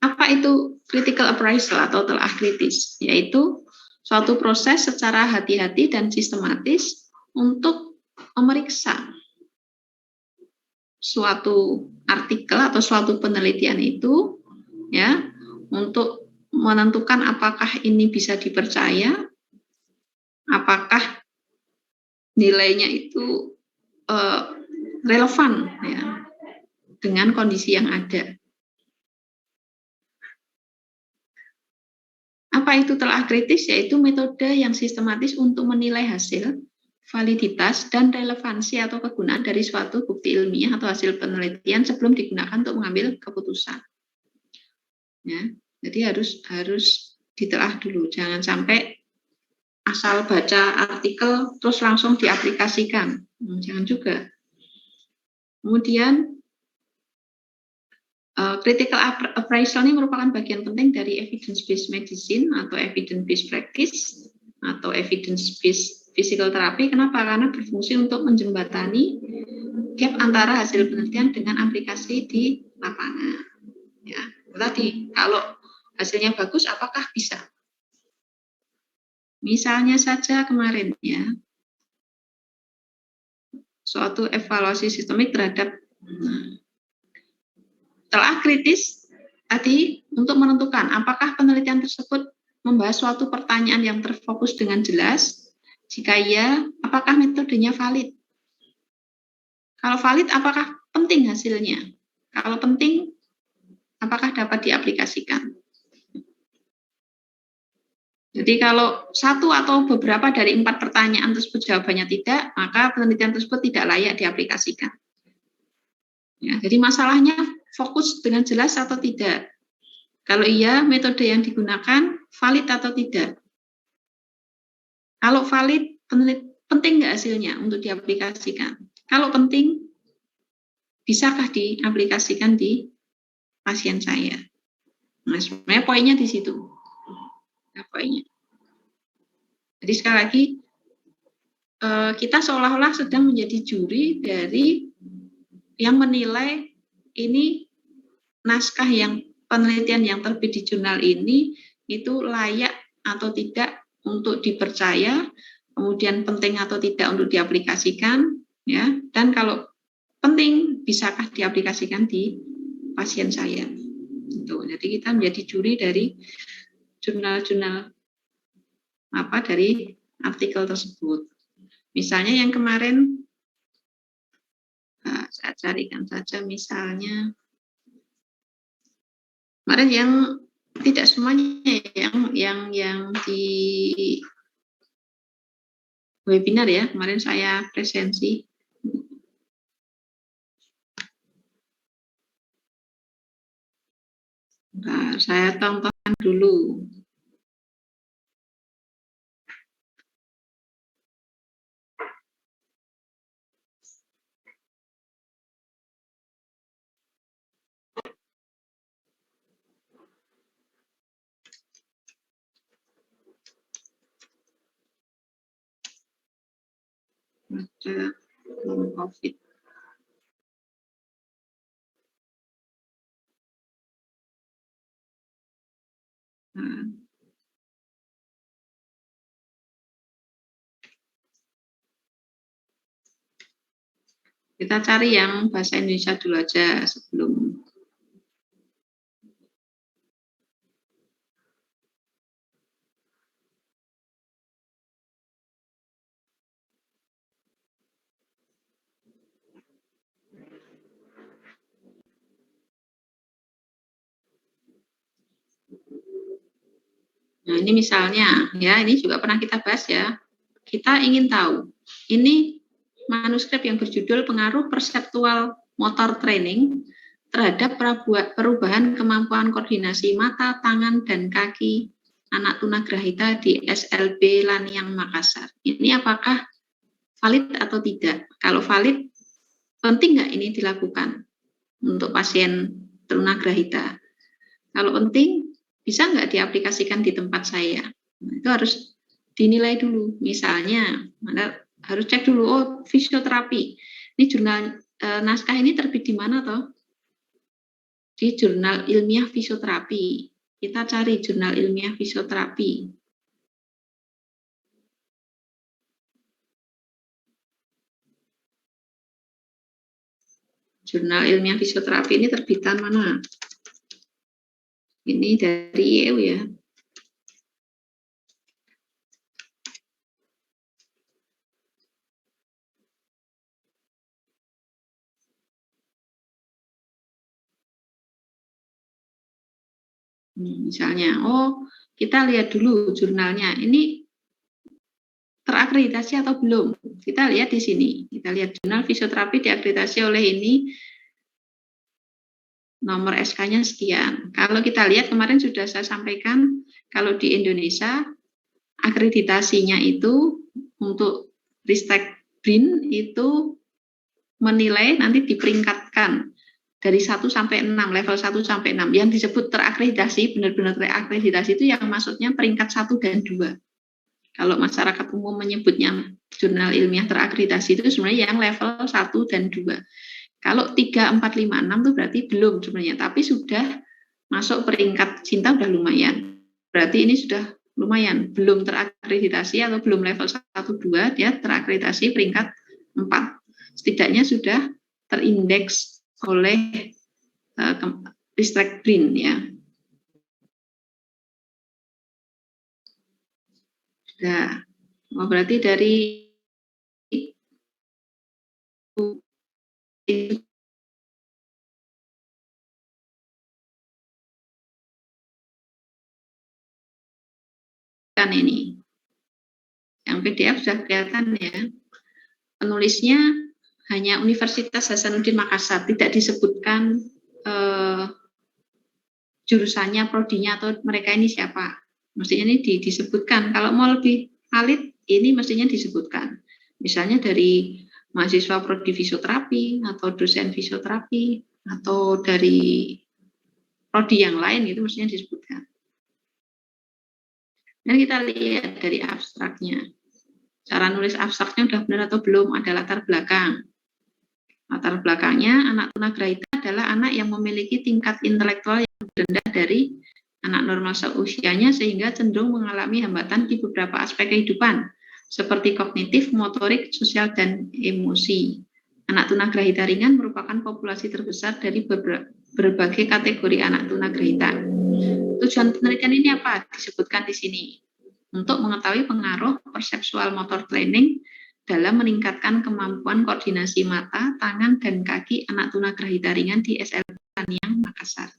apa itu critical appraisal atau telah kritis? Yaitu suatu proses secara hati-hati dan sistematis untuk memeriksa suatu artikel atau suatu penelitian itu, ya, untuk menentukan apakah ini bisa dipercaya, apakah nilainya itu relevan, ya, dengan kondisi yang ada. Apa itu telah kritis? Yaitu metode yang sistematis untuk menilai hasil, validitas, dan relevansi atau kegunaan dari suatu bukti ilmiah atau hasil penelitian sebelum digunakan untuk mengambil keputusan. Ya, jadi harus ditelah dulu, jangan sampai asal baca artikel terus langsung diaplikasikan, jangan juga. Kemudian critical appraisal ini merupakan bagian penting dari evidence-based medicine atau evidence-based practice atau evidence-based physical therapy. Kenapa? Karena berfungsi untuk menjembatani gap antara hasil penelitian dengan aplikasi di lapangan. Ya, tadi kalau hasilnya bagus, apakah bisa? Misalnya saja kemarin, ya, suatu evaluasi sistemik terhadap telah kritis tadi untuk menentukan apakah penelitian tersebut membahas suatu pertanyaan yang terfokus dengan jelas. Jika iya, apakah metodenya valid? Kalau valid, apakah penting hasilnya? Kalau penting, apakah dapat diaplikasikan? Jadi kalau satu atau beberapa dari 4 pertanyaan tersebut jawabannya tidak, maka penelitian tersebut tidak layak diaplikasikan. Ya, jadi masalahnya fokus dengan jelas atau tidak. Kalau iya, metode yang digunakan valid atau tidak. Kalau valid, penting nggak hasilnya untuk diaplikasikan? Kalau penting, bisakah diaplikasikan di pasien saya? Nah, sebenarnya poinnya di situ. Nah, poinnya. Jadi sekali lagi, kita seolah-olah sedang menjadi juri dari yang menilai ini naskah yang penelitian yang terbit di jurnal ini itu layak atau tidak untuk dipercaya, kemudian penting atau tidak untuk diaplikasikan, ya. Dan kalau penting, bisakah diaplikasikan di pasien saya? Gitu. Jadi kita menjadi juri dari jurnal-jurnal dari artikel tersebut. Misalnya yang kemarin, saya carikan saja misalnya, kemarin yang tidak semuanya yang di webinar ya, kemarin saya presensi. Nah, saya tontonkan dulu. Ada COVID. Nah, kita cari yang bahasa Indonesia dulu aja sebelum. Nah, ini misalnya, ya, ini juga pernah kita bahas ya. Kita ingin tahu, ini manuskrip yang berjudul Pengaruh Perseptual Motor Training terhadap perubahan kemampuan koordinasi mata, tangan, dan kaki anak tunagrahita di SLB Laniang Makassar. Ini apakah valid atau tidak? Kalau valid, penting nggak ini dilakukan untuk pasien tunagrahita? Kalau penting, bisa nggak diaplikasikan di tempat saya? Nah, itu harus dinilai dulu. Misalnya, Anda harus cek dulu, oh fisioterapi. Ini jurnal naskah ini terbit di mana toh? Di jurnal ilmiah fisioterapi. Kita cari jurnal ilmiah fisioterapi. Jurnal ilmiah fisioterapi ini terbitan mana? Ini dari IEU ya. Misalnya, oh kita lihat dulu jurnalnya. Ini terakreditasi atau belum? Kita lihat di sini. Kita lihat jurnal fisioterapi diakreditasi oleh ini, nomor SK-nya sekian. Kalau kita lihat kemarin sudah saya sampaikan, kalau di Indonesia akreditasinya itu untuk Ristek BRIN itu menilai nanti diperingkatkan dari 1 sampai 6, level 1 sampai 6. Yang disebut terakreditasi, benar-benar terakreditasi itu yang maksudnya peringkat 1 dan 2. Kalau masyarakat umum menyebutnya jurnal ilmiah terakreditasi itu sebenarnya yang level 1 dan 2. Kalau 3, 4, 5, 6 itu berarti belum sebenarnya, tapi sudah masuk peringkat cinta udah lumayan. Berarti ini sudah lumayan, belum terakreditasi atau belum level 1, 2, dia terakreditasi peringkat 4. Setidaknya sudah terindeks oleh Ristek BRIN ya. Nah, berarti dari kan ini. Yang PDF sudah kelihatan ya. Penulisnya hanya Universitas Hasanuddin Makassar, tidak disebutkan jurusannya, prodinya atau mereka ini siapa. Mestinya ini disebutkan. Kalau mau lebih valid, ini mestinya disebutkan. Misalnya dari mahasiswa prodi fisioterapi atau dosen fisioterapi atau dari prodi yang lain itu mestinya disebutkan. Dan kita lihat dari abstraknya. Cara nulis abstraknya udah benar atau belum, ada latar belakang. Latar belakangnya, anak tunagrahita adalah anak yang memiliki tingkat intelektual yang rendah dari anak normal seusianya sehingga cenderung mengalami hambatan di beberapa aspek kehidupan seperti kognitif, motorik, sosial, dan emosi. Anak tunagrahita ringan merupakan populasi terbesar dari berbagai kategori anak tunagrahita. Tujuan penelitian ini apa? Disebutkan di sini. Untuk mengetahui pengaruh perseptual motor training dalam meningkatkan kemampuan koordinasi mata, tangan, dan kaki anak tunagrahita ringan di SLB Taniang, Makassar.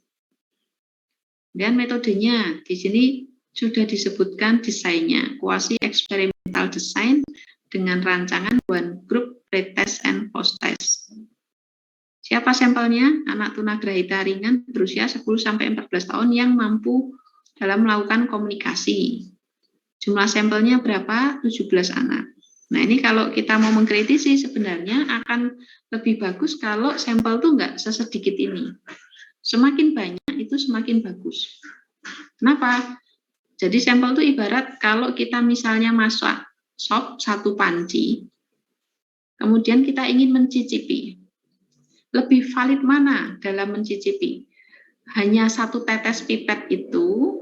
Dan metodenya di sini sudah disebutkan desainnya, quasi experimental design dengan rancangan one group pretest and post-test. Siapa sampelnya? Anak tunagrahita ringan berusia 10-14 tahun yang mampu dalam melakukan komunikasi. Jumlah sampelnya berapa? 17 anak. Nah, ini kalau kita mau mengkritisi sebenarnya akan lebih bagus kalau sampel tuh enggak sesedikit ini. Semakin banyak itu semakin bagus. Kenapa? Jadi sampel itu ibarat kalau kita misalnya masak sop 1 panci, kemudian kita ingin mencicipi. Lebih valid mana dalam mencicipi? Hanya 1 tetes pipet itu,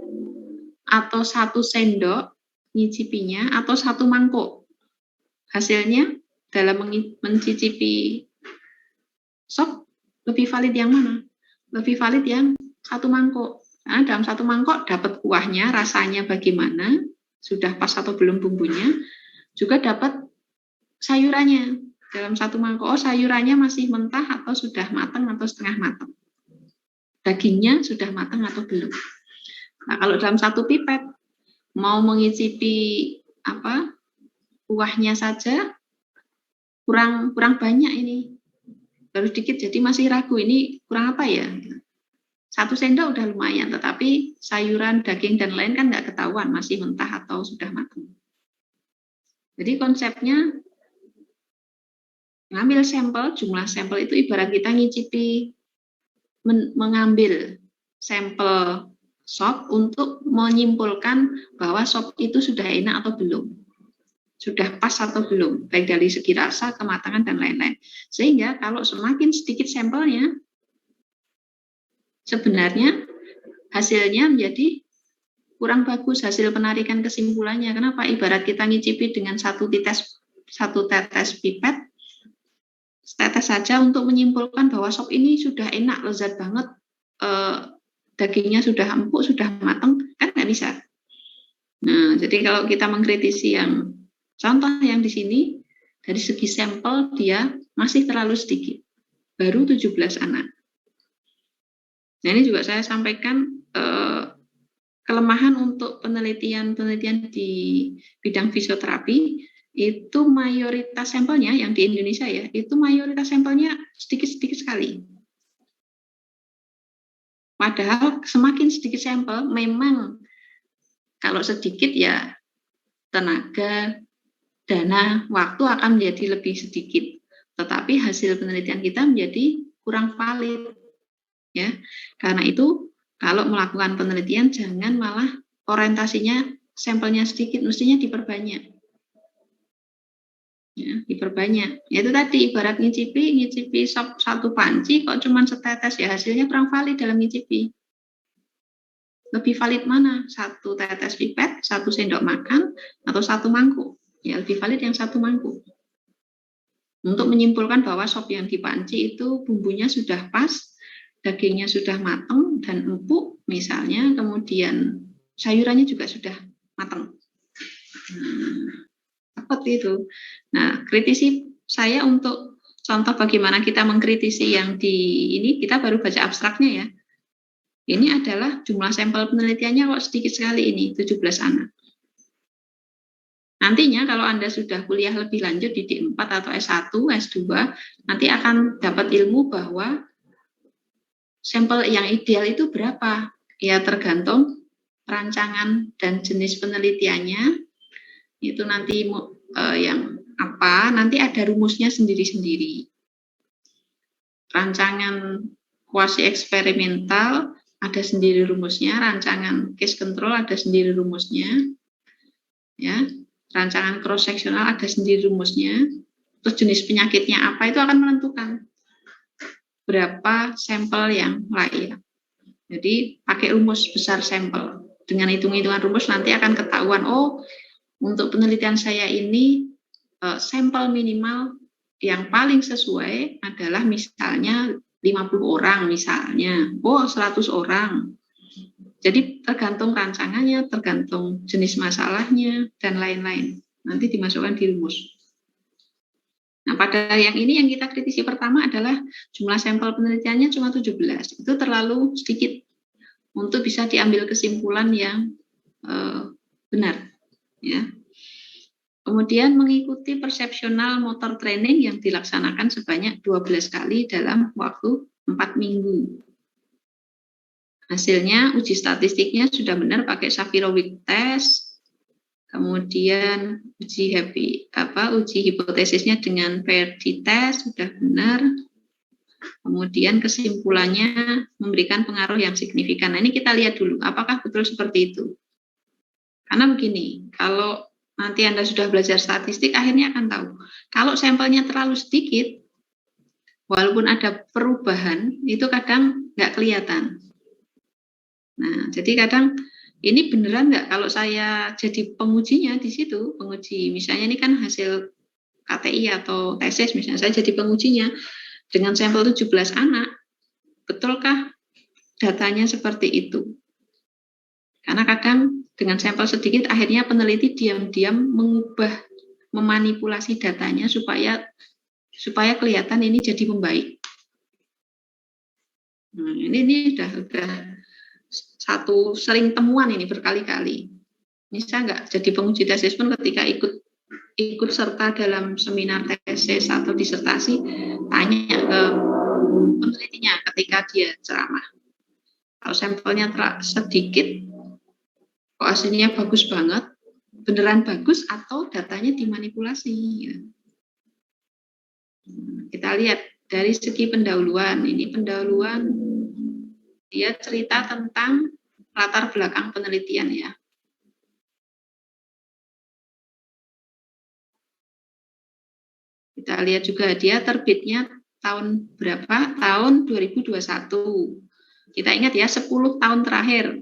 atau 1 sendok nyicipinya, atau 1 mangkuk? Hasilnya dalam mencicipi sop, lebih valid yang mana? Lebih valid yang 1 mangkuk. Nah, dalam 1 mangkok dapat kuahnya, rasanya bagaimana, sudah pas atau belum bumbunya, juga dapat sayurannya. Dalam 1 mangkok, oh sayurannya masih mentah atau sudah matang atau setengah matang. Dagingnya sudah matang atau belum. Nah, kalau dalam 1 pipet, mau mengicipi kuahnya saja, kurang banyak ini. Baru sedikit, jadi masih ragu, ini kurang apa ya? 1 sendok udah lumayan, tetapi sayuran, daging, dan lain kan nggak ketahuan masih mentah atau sudah matang. Jadi konsepnya ngambil sampel, jumlah sampel itu ibarat kita ngicipi, mengambil sampel sop untuk menyimpulkan bahwa sop itu sudah enak atau belum, sudah pas atau belum, baik dari segi rasa, kematangan, dan lain-lain. Sehingga kalau semakin sedikit sampelnya, sebenarnya hasilnya menjadi kurang bagus, hasil penarikan kesimpulannya. Kenapa? Ibarat kita ngicipi dengan 1 tetes pipet, setetes saja untuk menyimpulkan bahwa sop ini sudah enak, lezat banget, dagingnya sudah empuk, sudah matang, kan nggak bisa. Nah, jadi kalau kita mengkritisi yang contoh yang di sini, dari segi sampel dia masih terlalu sedikit, baru 17 anak. Nah, ini juga saya sampaikan kelemahan untuk penelitian di bidang fisioterapi, itu mayoritas sampelnya yang di Indonesia ya, itu mayoritas sampelnya sedikit-sedikit sekali. Padahal semakin sedikit sampel, memang kalau sedikit ya tenaga, dana, waktu akan menjadi lebih sedikit. Tetapi hasil penelitian kita menjadi kurang valid. Ya, karena itu kalau melakukan penelitian jangan malah orientasinya sampelnya sedikit, mestinya diperbanyak. Ya, diperbanyak. Ya, itu tadi ibarat ngicipi sop 1 panci kok cuma setetes, ya hasilnya kurang valid dalam ngicipi. Lebih valid mana? 1 tetes pipet, 1 sendok makan, atau 1 mangkuk? Ya, lebih valid yang 1 mangkuk. Untuk menyimpulkan bahwa sop yang di panci itu bumbunya sudah pas, dagingnya sudah matang dan empuk misalnya, kemudian sayurannya juga sudah matang. Seperti itu. Nah, kritisi saya untuk contoh bagaimana kita mengkritisi yang di ini, kita baru baca abstraknya ya. Ini adalah jumlah sampel penelitiannya kok sedikit sekali ini, 17 anak. Nantinya kalau Anda sudah kuliah lebih lanjut di D4 atau S1, S2, nanti akan dapat ilmu bahwa sampel yang ideal itu berapa? Ya tergantung rancangan dan jenis penelitiannya. Itu nanti yang apa, nanti ada rumusnya sendiri-sendiri. Rancangan quasi eksperimental ada sendiri rumusnya, rancangan case control ada sendiri rumusnya. Ya. rancangan cross seksional ada sendiri rumusnya, terus jenis penyakitnya apa itu akan menentukan berapa sampel yang layak. Jadi pakai rumus besar sampel. Dengan hitung-hitungan rumus nanti akan ketahuan, oh untuk penelitian saya ini sampel minimal yang paling sesuai adalah misalnya 50 orang misalnya, 100 orang. Jadi tergantung rancangannya, tergantung jenis masalahnya, dan lain-lain. Nanti dimasukkan di rumus. Nah, pada yang ini yang kita kritisi pertama adalah jumlah sampel penelitiannya cuma 17. Itu terlalu sedikit untuk bisa diambil kesimpulan yang benar. Ya. Kemudian mengikuti persepsional motor training yang dilaksanakan sebanyak 12 kali dalam waktu 4 minggu. Hasilnya uji statistiknya sudah benar pakai Shapiro-Wilk test, kemudian uji hipotesisnya dengan PRD test sudah benar, kemudian kesimpulannya memberikan pengaruh yang signifikan. Nah, ini kita lihat dulu apakah betul seperti itu. Karena begini, kalau nanti Anda sudah belajar statistik akhirnya akan tahu kalau sampelnya terlalu sedikit, walaupun ada perubahan itu kadang nggak kelihatan. Nah, jadi kadang ini beneran nggak kalau saya jadi pengujinya di situ, penguji misalnya ini kan hasil KTI atau tesis misalnya, saya jadi pengujinya dengan sampel 17 anak, betulkah datanya seperti itu? Karena kadang dengan sampel sedikit akhirnya peneliti diam-diam mengubah, memanipulasi datanya supaya kelihatan ini jadi membaik. Nah, ini udah satu sering temuan ini berkali-kali. Ini saya nggak jadi penguji tesis pun ketika ikut serta dalam seminar tesis atau disertasi, tanya ke penelitinya ketika dia ceramah. Kalau sampelnya sedikit, kok hasilnya bagus banget, beneran bagus atau datanya dimanipulasi. Kita lihat dari segi pendahuluan. Ini pendahuluan dia cerita tentang latar belakang penelitian ya. Kita lihat juga dia terbitnya tahun berapa? Tahun 2021. Kita ingat ya 10 tahun terakhir.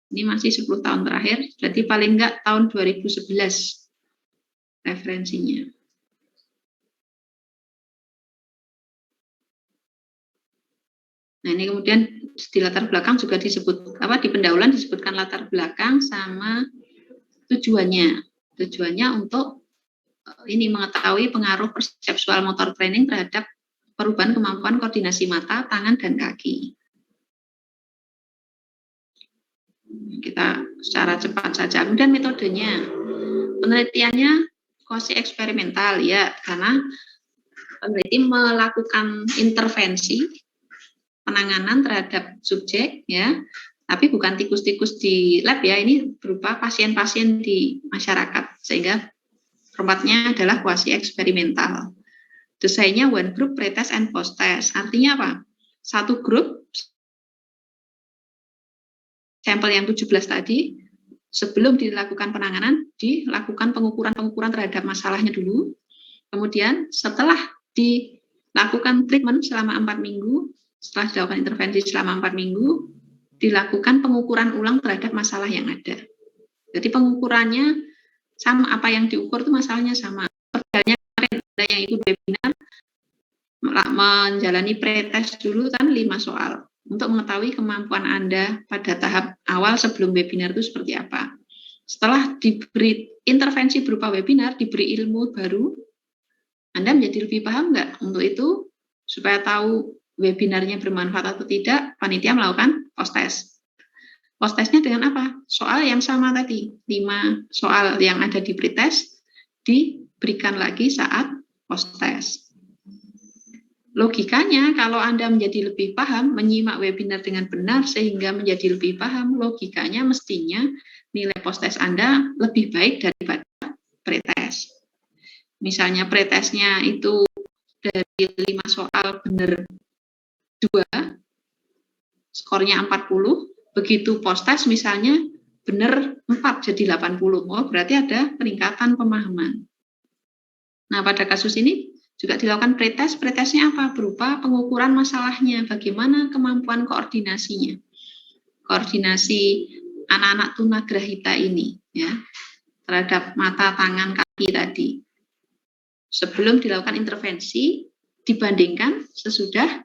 Ini masih 10 tahun terakhir, berarti paling enggak tahun 2011 referensinya. Nah, ini kemudian di latar belakang juga disebut di pendahuluan disebutkan latar belakang sama tujuannya. Tujuannya untuk ini mengetahui pengaruh persepsual motor training terhadap perubahan kemampuan koordinasi mata, tangan, dan kaki. Kita secara cepat saja. Kemudian metodenya, penelitiannya kuasi eksperimental ya, karena peneliti melakukan intervensi penanganan terhadap subjek ya, tapi bukan tikus-tikus di lab ya, ini berupa pasien-pasien di masyarakat, sehingga formatnya adalah kuasi eksperimental. Desainnya one group, pre-test, and post-test. Artinya apa? Satu grup sampel yang 17 tadi, sebelum dilakukan penanganan, dilakukan pengukuran terhadap masalahnya dulu. Kemudian setelah dilakukan treatment selama 4 minggu, setelah dilakukan intervensi selama 4 minggu, dilakukan pengukuran ulang terhadap masalah yang ada. Jadi pengukurannya sama, apa yang diukur itu masalahnya sama. Perbedaannya kemarin ada yang ikut webinar, menjalani pre-test dulu kan 5 soal. Untuk mengetahui kemampuan Anda pada tahap awal sebelum webinar itu seperti apa. Setelah diberi intervensi berupa webinar, diberi ilmu baru, Anda menjadi lebih paham nggak? Untuk itu, supaya tahu webinarnya bermanfaat atau tidak, panitia melakukan post-test. Post-testnya dengan apa? Soal yang sama tadi, 5 soal yang ada di pre-test, diberikan lagi saat post-test. Logikanya, kalau Anda menjadi lebih paham, menyimak webinar dengan benar sehingga menjadi lebih paham, logikanya mestinya nilai post-test Anda lebih baik daripada pre-test. Misalnya pre-testnya itu dari 5 soal benar 2, skornya 40, begitu post-test misalnya benar 4 jadi 80. Oh, berarti ada peningkatan pemahaman. Nah, pada kasus ini juga dilakukan pretest. Pretestnya apa? Berupa pengukuran masalahnya, bagaimana kemampuan koordinasinya. Koordinasi anak-anak tunagrahita ini ya terhadap mata, tangan, kaki tadi. Sebelum dilakukan intervensi, dibandingkan sesudah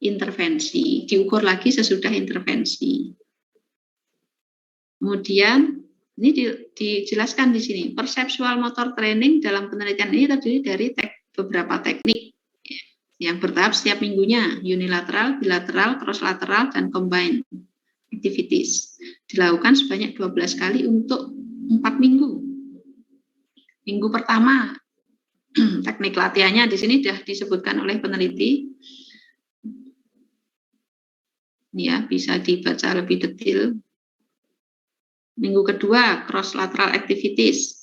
intervensi, diukur lagi sesudah intervensi. Kemudian ini dijelaskan di sini, perceptual motor training dalam penelitian ini terdiri dari beberapa teknik yang bertahap setiap minggunya, unilateral, bilateral, cross-lateral, dan combined activities. Dilakukan sebanyak 12 kali untuk 4 minggu. Minggu pertama, teknik latihannya di sini sudah disebutkan oleh peneliti. Ini ya, bisa dibaca lebih detail. Minggu kedua, cross lateral activities.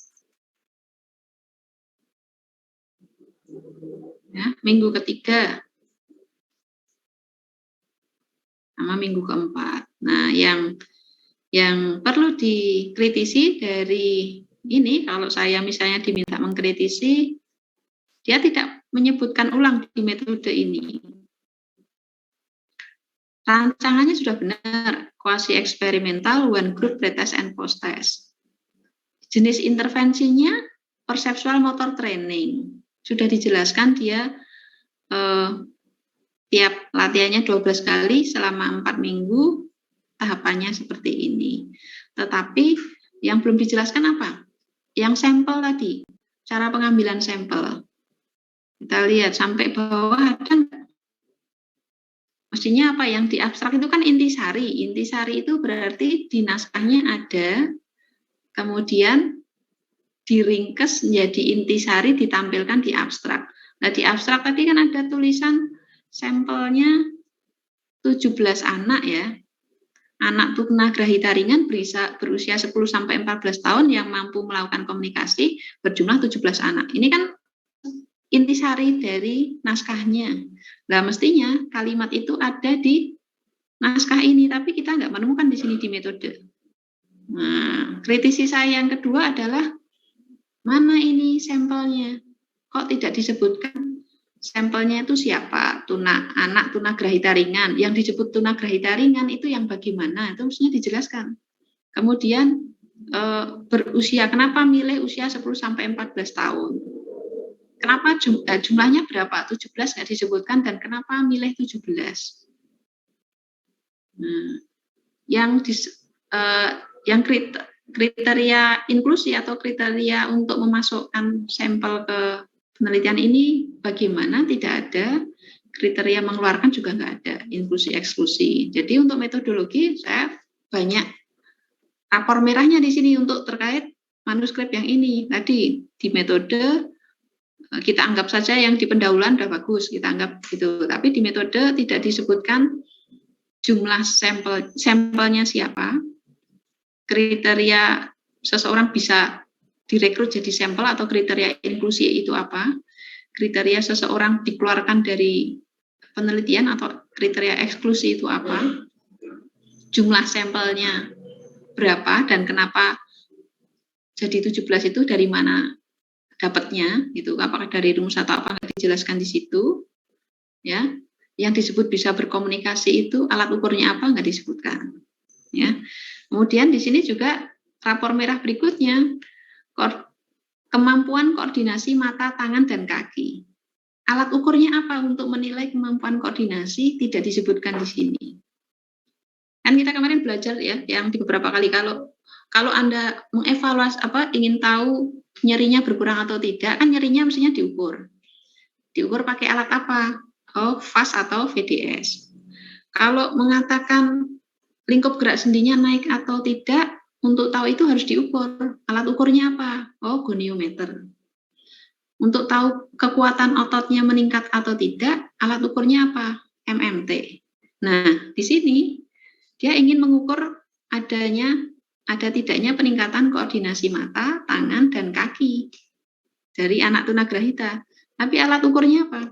Ya, minggu ketiga, sama minggu keempat. Nah, yang perlu dikritisi dari ini, kalau saya misalnya diminta mengkritisi, dia tidak menyebutkan ulang di metode ini. Rancangannya sudah benar, quasi eksperimental, one group, pretest, and post test. Jenis intervensinya perceptual motor training. Sudah dijelaskan dia tiap latihannya 12 kali selama 4 minggu, tahapannya seperti ini. Tetapi yang belum dijelaskan apa? Yang sampel tadi, cara pengambilan sampel. Kita lihat sampai bawah ada enggak? Mestinya apa yang di abstrak itu kan intisari. Intisari itu berarti di naskahnya ada, kemudian diringkes menjadi intisari ditampilkan di abstrak. Nah, di abstrak tadi kan ada tulisan sampelnya 17 anak ya. Anak tunagrahita ringan berusia 10 sampai 14 tahun yang mampu melakukan komunikasi berjumlah 17 anak. Ini kan intisari dari naskahnya. Nah, mestinya kalimat itu ada di naskah ini, tapi kita nggak menemukan di sini di metode. Nah, kritisi saya yang kedua adalah mana ini sampelnya? Kok tidak disebutkan sampelnya itu siapa? Anak tunagrahita ringan. Yang disebut tunagrahita ringan itu yang bagaimana? Itu mestinya dijelaskan. Kemudian berusia, kenapa milih usia 10 sampai 14 tahun? Kenapa jumlahnya berapa? 17 nggak disebutkan dan kenapa milih 17? Nah, yang kriteria inklusi atau kriteria untuk memasukkan sampel ke penelitian ini bagaimana? Tidak ada. Kriteria mengeluarkan juga nggak ada, inklusi eksklusi. Jadi untuk metodologi saya banyak rapor merahnya di sini untuk terkait manuskrip yang ini. Tadi di metode kita anggap saja yang di pendahuluan sudah bagus, kita anggap gitu. Tapi di metode tidak disebutkan jumlah sampelnya siapa, kriteria seseorang bisa direkrut jadi sampel atau kriteria inklusi itu apa, kriteria seseorang dikeluarkan dari penelitian atau kriteria eksklusi itu apa, jumlah sampelnya berapa dan kenapa jadi 17 itu dari mana dapatnya, gitu, apakah dari rumus atau apa nggak dijelaskan di situ, ya. Yang disebut bisa berkomunikasi itu alat ukurnya apa nggak disebutkan, ya. Kemudian di sini juga rapor merah berikutnya, kemampuan koordinasi mata, tangan, dan kaki. Alat ukurnya apa untuk menilai kemampuan koordinasi tidak disebutkan di sini. Kan kita kemarin belajar ya, yang di beberapa kali kalau Anda mengevaluasi ingin tahu nyerinya berkurang atau tidak, kan nyerinya mestinya diukur. Diukur pakai alat apa? Oh, FAS atau VDS. Kalau mengatakan lingkup gerak sendinya naik atau tidak, untuk tahu itu harus diukur. Alat ukurnya apa? Oh, goniometer. Untuk tahu kekuatan ototnya meningkat atau tidak, alat ukurnya apa? MMT. Nah, di sini dia ingin mengukur ada tidaknya peningkatan koordinasi mata, tangan, dan kaki dari anak tunagrahita. Tapi alat ukurnya apa?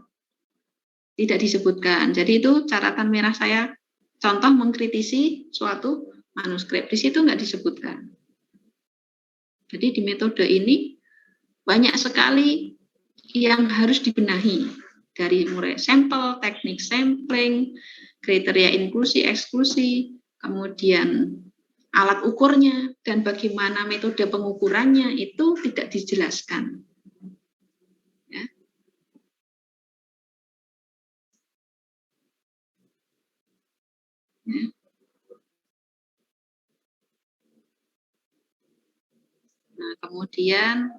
Tidak disebutkan. Jadi itu catatan merah saya, contoh mengkritisi suatu manuskrip. Di situ nggak disebutkan. Jadi di metode ini banyak sekali yang harus dibenahi, dari mulai sampel, teknik sampling, kriteria inklusi, eksklusi, kemudian alat ukurnya, dan bagaimana metode pengukurannya itu tidak dijelaskan. Ya. Ya. Nah, kemudian,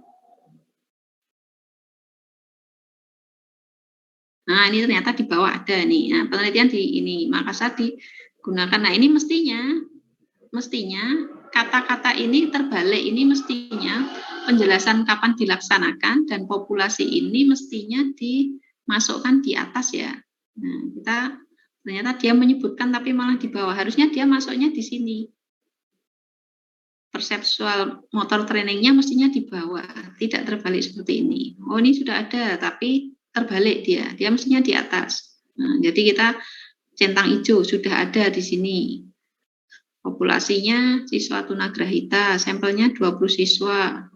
nah ini ternyata di bawah ada nih. Nah, penelitian di ini Makassar digunakan. Nah, ini mestinya kata-kata ini terbalik. Ini mestinya penjelasan kapan dilaksanakan dan populasi ini mestinya dimasukkan di atas ya. Nah, ternyata dia menyebutkan tapi malah di bawah. Harusnya dia masuknya di sini. Perseptual motor trainingnya mestinya di bawah, tidak terbalik seperti ini. Oh, ini sudah ada, tapi terbalik dia mestinya di atas. Nah, jadi kita centang hijau sudah ada di sini. Populasinya siswa tunagrahita, sampelnya 20 siswa.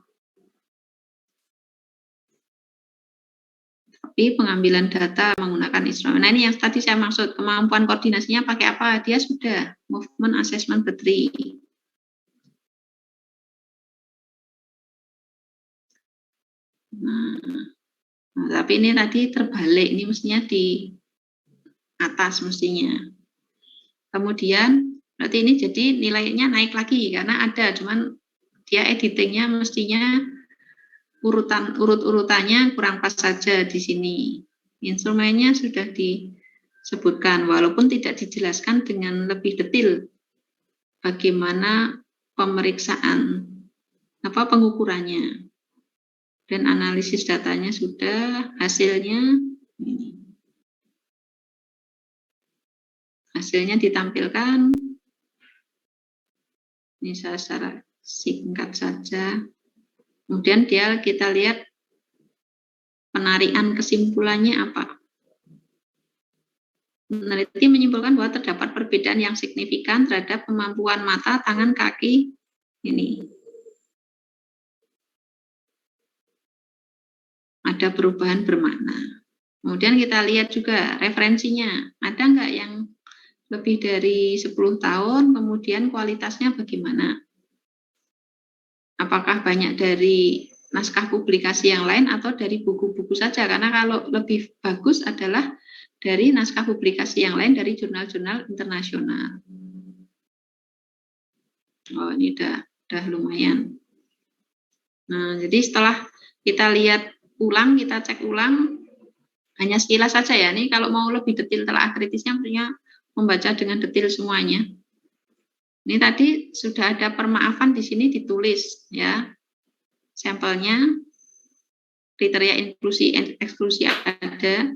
Tapi pengambilan data menggunakan instrumen. Nah, ini yang tadi saya maksud, kemampuan koordinasinya pakai apa? Dia sudah movement assessment battery. Nah, tapi ini tadi terbalik, ini mestinya di atas mestinya. Kemudian berarti ini jadi nilainya naik lagi karena ada, cuman dia editingnya mestinya urut-urutannya kurang pas saja di sini. Instrumennya sudah disebutkan walaupun tidak dijelaskan dengan lebih detail bagaimana pemeriksaan pengukurannya. Dan analisis datanya sudah, hasilnya ini. Hasilnya ditampilkan. Ini saya secara singkat saja. Kemudian kita lihat penarikan kesimpulannya apa. Peneliti menyimpulkan bahwa terdapat perbedaan yang signifikan terhadap kemampuan mata, tangan, kaki ini. Ada perubahan bermakna. Kemudian kita lihat juga referensinya. Ada nggak yang lebih dari 10 tahun, kemudian kualitasnya bagaimana? Apakah banyak dari naskah publikasi yang lain atau dari buku-buku saja? Karena kalau lebih bagus adalah dari naskah publikasi yang lain dari jurnal-jurnal internasional. Oh, ini udah lumayan. Nah, jadi setelah kita lihat ulang, kita cek ulang, hanya sekilas saja ya. Ini kalau mau lebih detail telah kritisnya punya membaca dengan detail semuanya. Ini tadi sudah ada permaafan di sini ditulis ya. Sampelnya, kriteria inklusi eksklusi ada,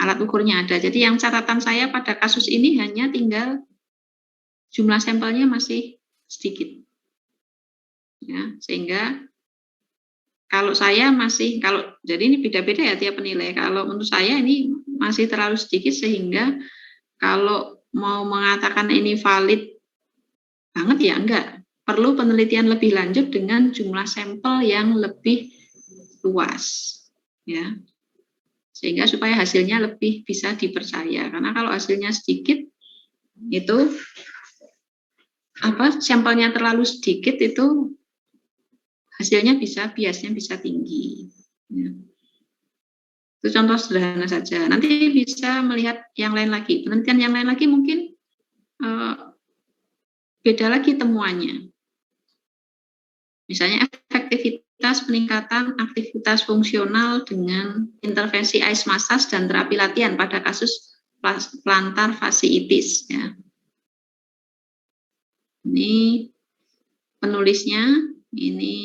alat ukurnya ada. Jadi yang catatan saya pada kasus ini hanya tinggal jumlah sampelnya masih sedikit. Ya, sehingga kalau saya masih, jadi ini beda-beda ya tiap penilai. Kalau menurut saya ini masih terlalu sedikit sehingga kalau mau mengatakan ini valid banget ya enggak. Perlu penelitian lebih lanjut dengan jumlah sampel yang lebih luas. Ya. Sehingga supaya hasilnya lebih bisa dipercaya. Karena kalau hasilnya sedikit itu sampelnya terlalu sedikit itu hasilnya biasnya bisa tinggi. Ya. Itu contoh sederhana saja. Nanti bisa melihat yang lain lagi. Penelitian yang lain lagi mungkin beda lagi temuannya. Misalnya efektivitas peningkatan aktivitas fungsional dengan intervensi ais massage dan terapi latihan pada kasus plantar fasciitis. Ya. Ini penulisnya, ini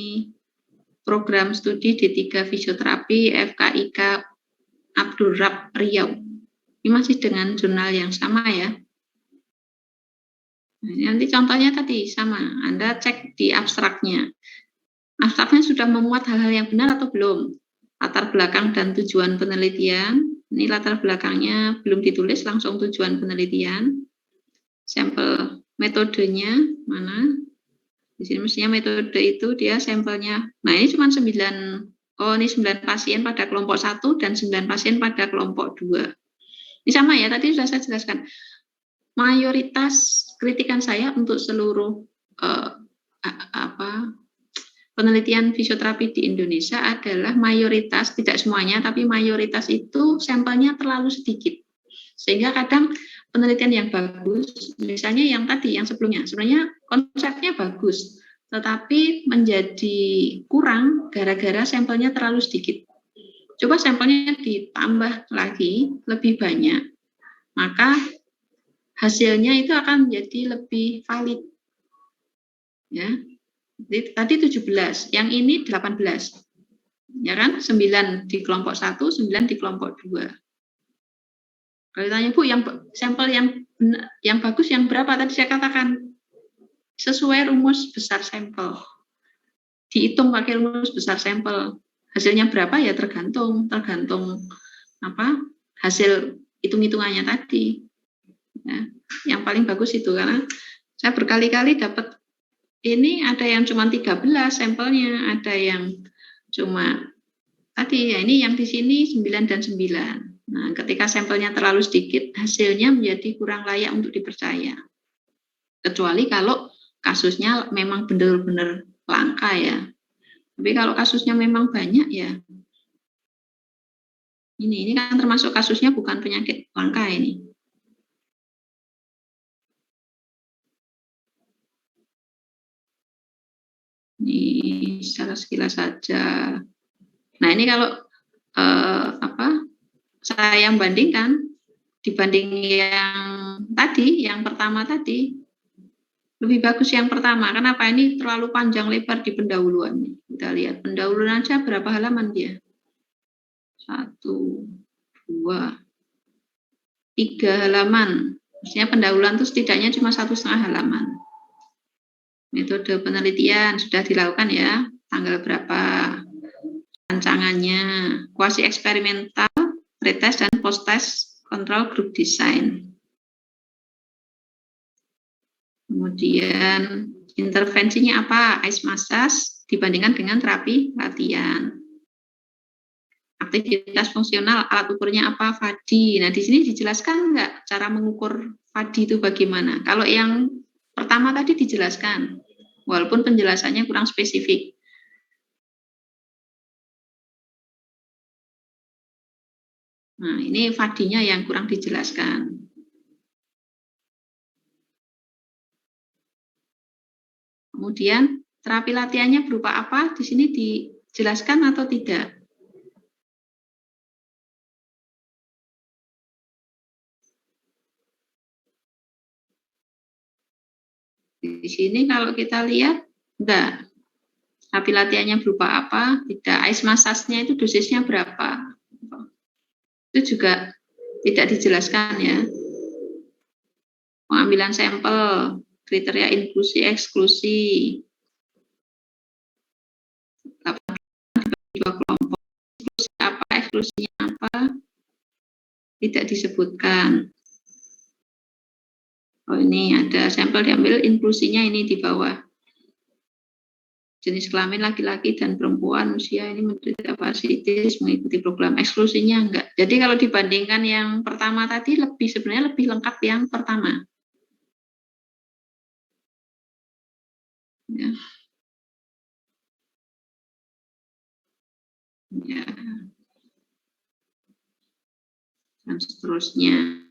program studi D3 fisioterapi FKIK Abdul Rab Riau. Ini masih dengan jurnal yang sama ya. Nah, nanti contohnya tadi sama, Anda cek di abstraknya. Abstraknya sudah memuat hal-hal yang benar atau belum? Latar belakang dan tujuan penelitian. Ini latar belakangnya belum ditulis, langsung tujuan penelitian. Sampel metodenya mana? Di sini mestinya metode itu dia sampelnya. Nah, ini cuma 9. Oh, ini 9 pasien pada kelompok 1 dan 9 pasien pada kelompok 2. Ini sama ya, tadi sudah saya jelaskan. Mayoritas kritikan saya untuk seluruh penelitian fisioterapi di Indonesia adalah mayoritas, tidak semuanya, tapi mayoritas itu sampelnya terlalu sedikit. Sehingga kadang penelitian yang bagus, misalnya yang tadi, yang sebelumnya, sebenarnya konsepnya bagus, tetapi menjadi kurang gara-gara sampelnya terlalu sedikit. Coba sampelnya ditambah lagi, lebih banyak, maka hasilnya itu akan menjadi lebih valid. Ya. Tadi 17, yang ini 18. Ya kan? 9 di kelompok 1, 9 di kelompok 2. Kalau ditanya, Bu, yang sampel yang bagus yang berapa? Tadi saya katakan sesuai rumus besar sampel. Dihitung pakai rumus besar sampel. Hasilnya berapa ya tergantung hasil hitung-hitungannya tadi. Ya, yang paling bagus itu karena saya berkali-kali dapat ini ada yang cuma 13 sampelnya, ada yang cuma tadi ya ini yang di sini 9 dan 9. Nah, ketika sampelnya terlalu sedikit, hasilnya menjadi kurang layak untuk dipercaya. Kecuali kalau kasusnya memang benar-benar langka ya. Tapi kalau kasusnya memang banyak ya. Ini kan termasuk kasusnya bukan penyakit langka ini. Ini secara sekilas saja. Nah, ini kalau saya yang bandingkan dibanding yang tadi, yang pertama tadi, lebih bagus yang pertama. Kenapa? Ini terlalu panjang lebar di pendahuluan. Kita lihat pendahuluan aja berapa halaman dia? 1, 2, 3 halaman. Maksudnya pendahuluan itu setidaknya cuma 1,5 halaman. Metode penelitian sudah dilakukan ya. Tanggal berapa? Rancangannya, kuasi eksperimental, pretest dan post-test control group design. Kemudian intervensinya apa? Ice massage dibandingkan dengan terapi latihan. Aktivitas fungsional, alat ukurnya apa? VADI. Nah, di sini dijelaskan nggak cara mengukur VADI itu bagaimana? Kalau yang pertama tadi dijelaskan, walaupun penjelasannya kurang spesifik. Nah, ini VADI-nya yang kurang dijelaskan. Kemudian terapi latihannya berupa apa? Di sini dijelaskan atau tidak? Di sini kalau kita lihat, enggak. Terapi latihannya berupa apa? Tidak. Ice massage-nya itu dosisnya berapa? Itu juga tidak dijelaskan ya. Pengambilan sampel, kriteria inklusi eksklusi, dua kelompok, eksklusi apa, eksklusinya apa, tidak disebutkan. Oh, ini ada sampel diambil, inklusinya ini di bawah. Jenis kelamin laki-laki dan perempuan, usia ini menderita fasciitis, mengikuti program, eksklusinya enggak. Jadi kalau dibandingkan yang pertama tadi sebenarnya lebih lengkap yang pertama. Ya. Ya. Dan seterusnya.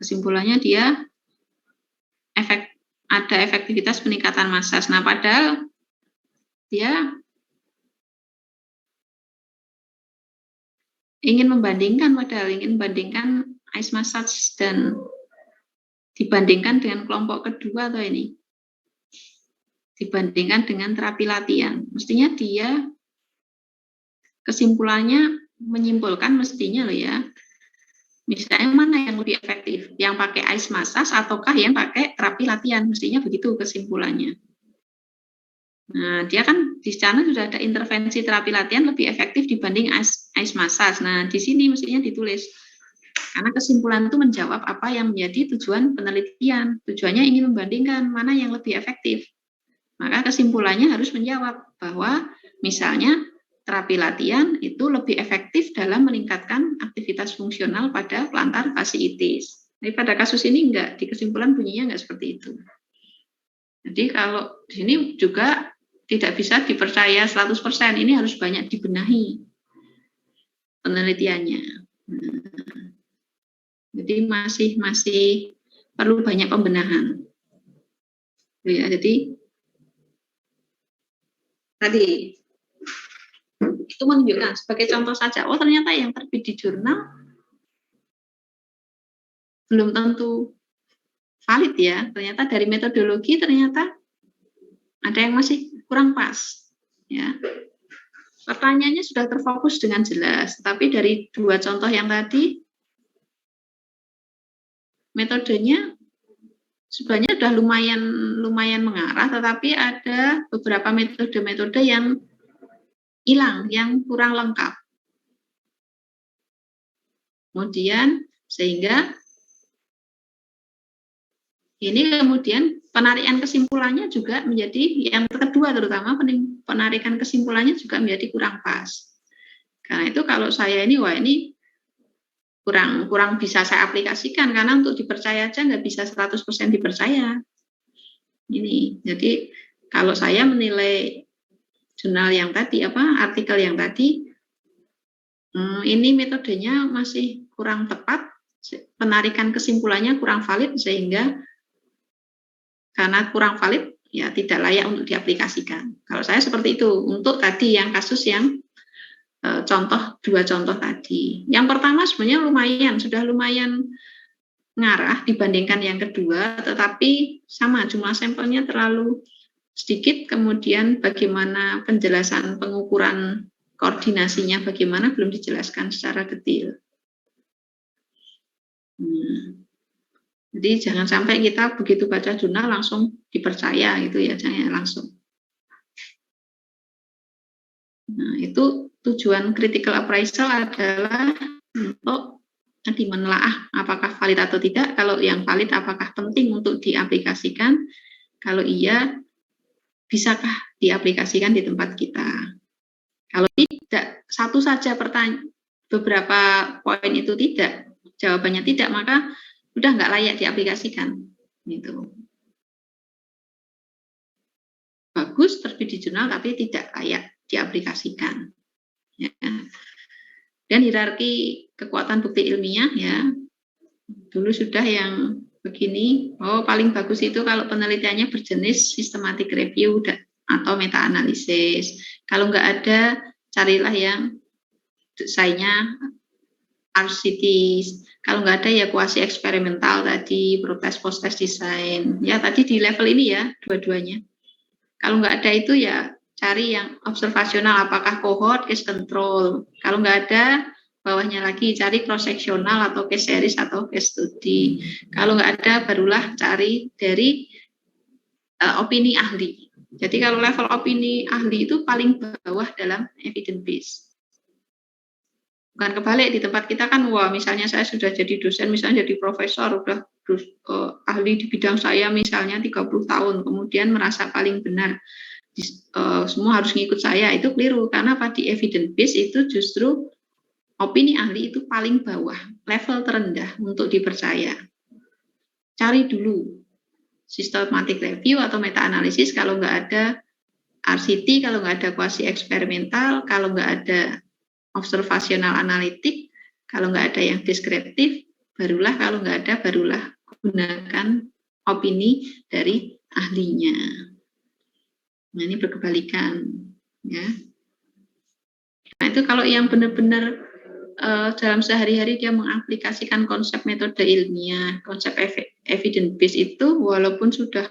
Kesimpulannya dia ada efektivitas peningkatan massage. Nah, padahal dia ingin membandingkan ice massage dan dibandingkan dengan kelompok kedua atau ini dibandingkan dengan terapi latihan. Mestinya dia kesimpulannya menyimpulkan mestinya loh ya. Misalnya mana yang lebih efektif? Yang pakai ice massage ataukah yang pakai terapi latihan? Mestinya begitu kesimpulannya. Nah, dia kan di sana sudah ada intervensi terapi latihan lebih efektif dibanding ice massage. Nah, di sini mestinya ditulis Karena kesimpulan itu menjawab apa yang menjadi tujuan penelitian. Tujuannya ingin membandingkan mana yang lebih efektif. Maka kesimpulannya harus menjawab bahwa misalnya terapi latihan itu lebih efektif dalam meningkatkan aktivitas fungsional pada plantar fasciitis. Tapi pada kasus ini enggak, di kesimpulan bunyinya enggak seperti itu. Jadi kalau di sini juga tidak bisa dipercaya 100%, ini harus banyak dibenahi penelitiannya. Jadi masih perlu banyak pembenahan. Ya, jadi tadi itu menunjukkan sebagai contoh saja, oh ternyata yang terbit di jurnal belum tentu valid ya, ternyata dari metodologi ternyata ada yang masih kurang pas ya. Pertanyaannya sudah terfokus dengan jelas, tapi dari 2 contoh yang tadi metodenya sebenarnya sudah lumayan mengarah, tetapi ada beberapa metode-metode yang hilang, yang kurang lengkap. Kemudian sehingga ini kemudian penarikan kesimpulannya juga menjadi yang kedua, terutama penarikan kesimpulannya juga menjadi kurang pas. Karena itu kalau saya ini, wah ini kurang bisa saya aplikasikan, karena untuk dipercaya aja nggak bisa 100% dipercaya. Ini, jadi kalau saya menilai jurnal yang tadi, artikel yang tadi, ini metodenya masih kurang tepat, penarikan kesimpulannya kurang valid, sehingga karena kurang valid, ya tidak layak untuk diaplikasikan. Kalau saya seperti itu, untuk tadi yang kasus yang 2 contoh tadi. Yang pertama sebenarnya sudah lumayan ngarah dibandingkan yang kedua, tetapi sama jumlah sampelnya terlalu sedikit, kemudian bagaimana penjelasan pengukuran koordinasinya bagaimana belum dijelaskan secara detail. Jadi jangan sampai kita begitu baca jurnal langsung dipercaya gitu ya, jangan langsung. Nah, itu tujuan critical appraisal adalah untuk tadi menelaah apakah valid atau tidak. Kalau yang valid apakah penting untuk diaplikasikan? Kalau iya, bisakah diaplikasikan di tempat kita? Kalau tidak, satu saja beberapa poin itu tidak, jawabannya tidak, maka udah nggak layak diaplikasikan. Gitu. Bagus terbit di jurnal tapi tidak layak diaplikasikan. Ya. Dan hierarki kekuatan bukti ilmiah ya, dulu sudah yang begini, paling bagus itu kalau penelitiannya berjenis systematic review atau meta-analisis. Kalau nggak ada, carilah yang desainnya RCT. Kalau nggak ada ya kuasi eksperimental tadi, protest post-test design. Ya tadi di level ini ya, dua-duanya. Kalau nggak ada itu ya cari yang observasional, apakah cohort, case control. Kalau nggak ada, bawahnya lagi cari cross-sectional atau case series atau case study. Kalau nggak ada, barulah cari dari opini ahli. Jadi kalau level opini ahli itu paling bawah dalam evidence base. Bukan kebalik, di tempat kita kan, wah misalnya saya sudah jadi dosen, misalnya jadi profesor, udah ahli di bidang saya misalnya 30 tahun, kemudian merasa paling benar, semua harus ngikut saya, itu keliru. Karena di evidence base itu justru opini ahli itu paling bawah, level terendah untuk dipercaya. Cari dulu systematic review atau meta-analisis, kalau nggak ada RCT, kalau nggak ada kuasi eksperimental, kalau nggak ada observasional analitik, kalau nggak ada yang deskriptif, barulah kalau nggak ada, barulah gunakan opini dari ahlinya. Nah ini berkebalikan, ya. Nah itu kalau yang benar-benar dalam sehari-hari dia mengaplikasikan konsep metode ilmiah, konsep evidence base itu, walaupun sudah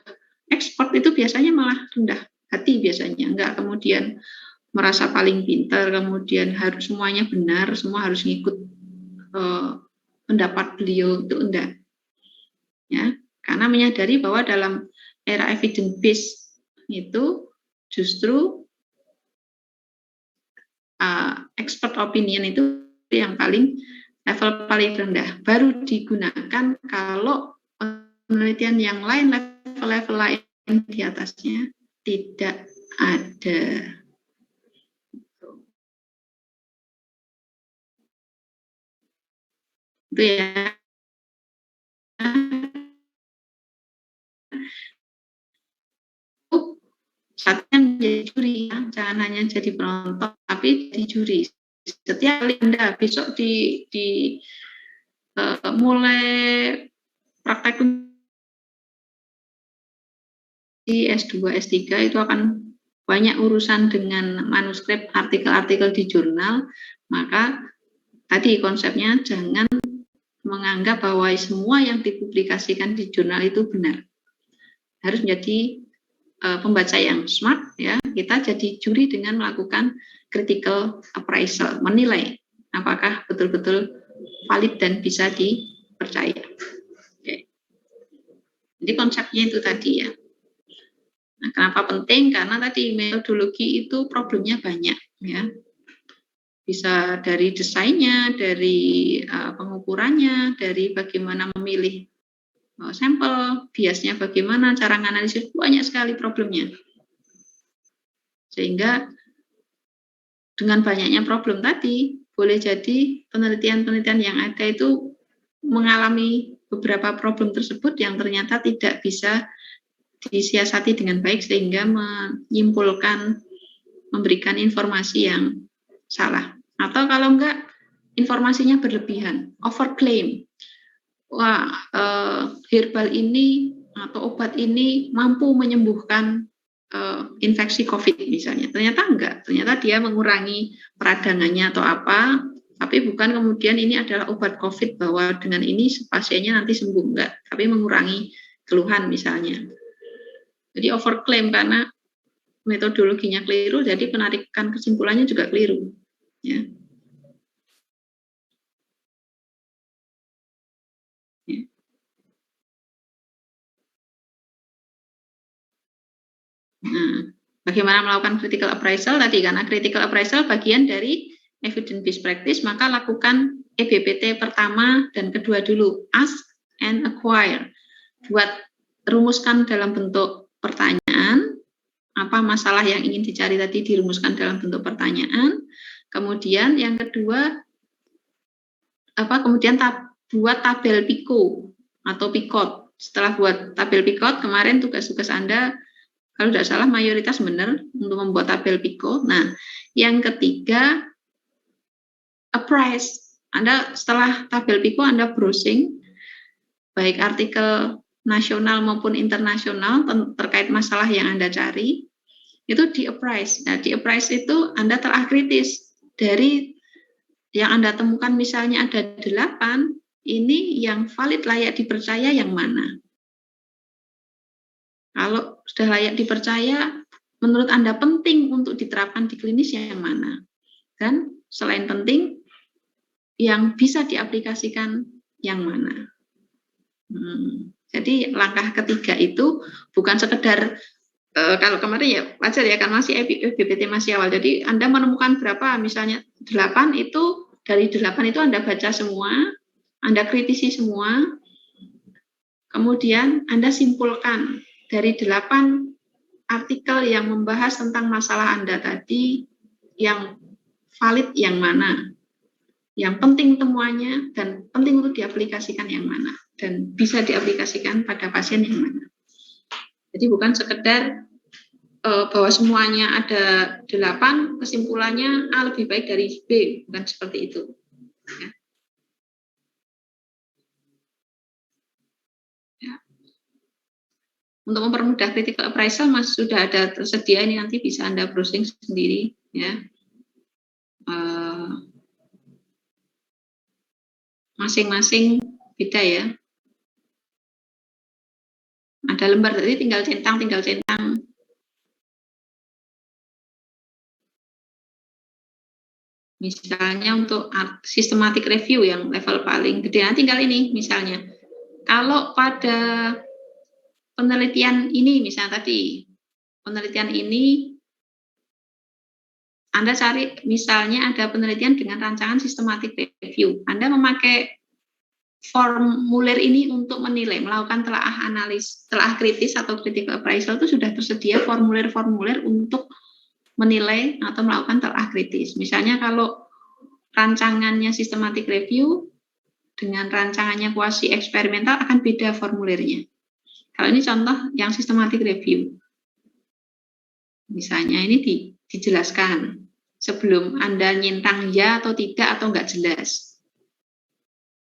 ekspor itu biasanya malah rendah hati biasanya, enggak kemudian merasa paling pintar, kemudian harus semuanya benar, semua harus ngikut pendapat beliau, itu enggak. Ya, karena menyadari bahwa dalam era evidence base itu justru expert opinion itu yang paling level paling rendah. Baru digunakan kalau penelitian yang lain, level-level lain di atasnya tidak ada. Itu ya. Saatnya menjadi juri, ya. Jangan hanya jadi penonton, tapi jadi juri. Setiap kali Anda besok mulai praktek di S2, S3 itu akan banyak urusan dengan manuskrip, artikel-artikel di jurnal, maka tadi konsepnya jangan menganggap bahwa semua yang dipublikasikan di jurnal itu benar. Harus menjadi pembaca yang smart, ya. Kita jadi juri dengan melakukan critical appraisal, menilai apakah betul-betul valid dan bisa dipercaya. Oke. Jadi konsepnya itu tadi ya. Nah, kenapa penting? Karena tadi metodologi itu problemnya banyak, ya. Bisa dari desainnya, dari pengukurannya, dari bagaimana memilih sampel, biasnya bagaimana, cara menganalisis, banyak sekali problemnya. Sehingga dengan banyaknya problem tadi, boleh jadi penelitian-penelitian yang ada itu mengalami beberapa problem tersebut yang ternyata tidak bisa disiasati dengan baik sehingga menyimpulkan, memberikan informasi yang salah. Atau kalau enggak, informasinya berlebihan, overclaim. Wah, herbal ini atau obat ini mampu menyembuhkan infeksi COVID misalnya. Ternyata enggak, ternyata dia mengurangi peradangannya atau apa, tapi bukan kemudian ini adalah obat COVID bahwa dengan ini pasiennya nanti sembuh, enggak, tapi mengurangi keluhan misalnya. Jadi overclaim karena metodologinya keliru, jadi penarikan kesimpulannya juga keliru. Ya. Nah, bagaimana melakukan critical appraisal tadi, karena critical appraisal bagian dari evidence based practice, maka lakukan EBPT pertama dan kedua dulu, ask and acquire. Buat rumuskan dalam bentuk pertanyaan, apa masalah yang ingin dicari tadi dirumuskan dalam bentuk pertanyaan. Kemudian yang kedua, kemudian buat tabel PICO atau PICOT. Setelah buat tabel PICOT, kemarin tugas-tugas Anda kalau tidak salah mayoritas benar untuk membuat tabel PICO. Nah, yang ketiga, appraise. Anda setelah tabel PICO, Anda browsing, baik artikel nasional maupun internasional terkait masalah yang Anda cari, itu di-appraise. Nah, di-appraise itu Anda telah kritis. Dari yang Anda temukan misalnya ada 8, ini yang valid layak dipercaya yang mana? Kalau sudah layak dipercaya, menurut Anda penting untuk diterapkan di klinis yang mana? Dan selain penting, yang bisa diaplikasikan yang mana? Jadi langkah ketiga itu bukan sekedar, kalau kemarin ya wajar ya, kan masih EBPT masih awal. Jadi Anda menemukan berapa, misalnya 8 itu, dari 8 itu Anda baca semua, Anda kritisi semua, kemudian Anda simpulkan dari 8 artikel yang membahas tentang masalah Anda tadi, yang valid yang mana, yang penting temuannya, dan penting untuk diaplikasikan yang mana, dan bisa diaplikasikan pada pasien yang mana. Jadi bukan sekedar bahwa semuanya ada 8, kesimpulannya A lebih baik dari B, bukan seperti itu. Ya. Untuk mempermudah critical appraisal, sudah ada tersedia, ini nanti bisa Anda browsing sendiri, ya. Masing-masing beda ya. Ada lembar tadi tinggal centang. Misalnya untuk systematic review yang level paling gede, nah tinggal ini misalnya. Kalau pada penelitian ini, misalnya tadi, penelitian ini Anda cari misalnya ada penelitian dengan rancangan systematic review. Anda memakai formulir ini untuk menilai, melakukan telah kritis atau critical appraisal itu sudah tersedia formulir-formulir untuk menilai atau melakukan telah kritis. Misalnya kalau rancangannya systematic review dengan rancangannya kuasi eksperimental akan beda formulirnya. Kalau ini contoh yang systematic review. Misalnya ini dijelaskan sebelum Anda nyentang ya atau tidak atau enggak jelas.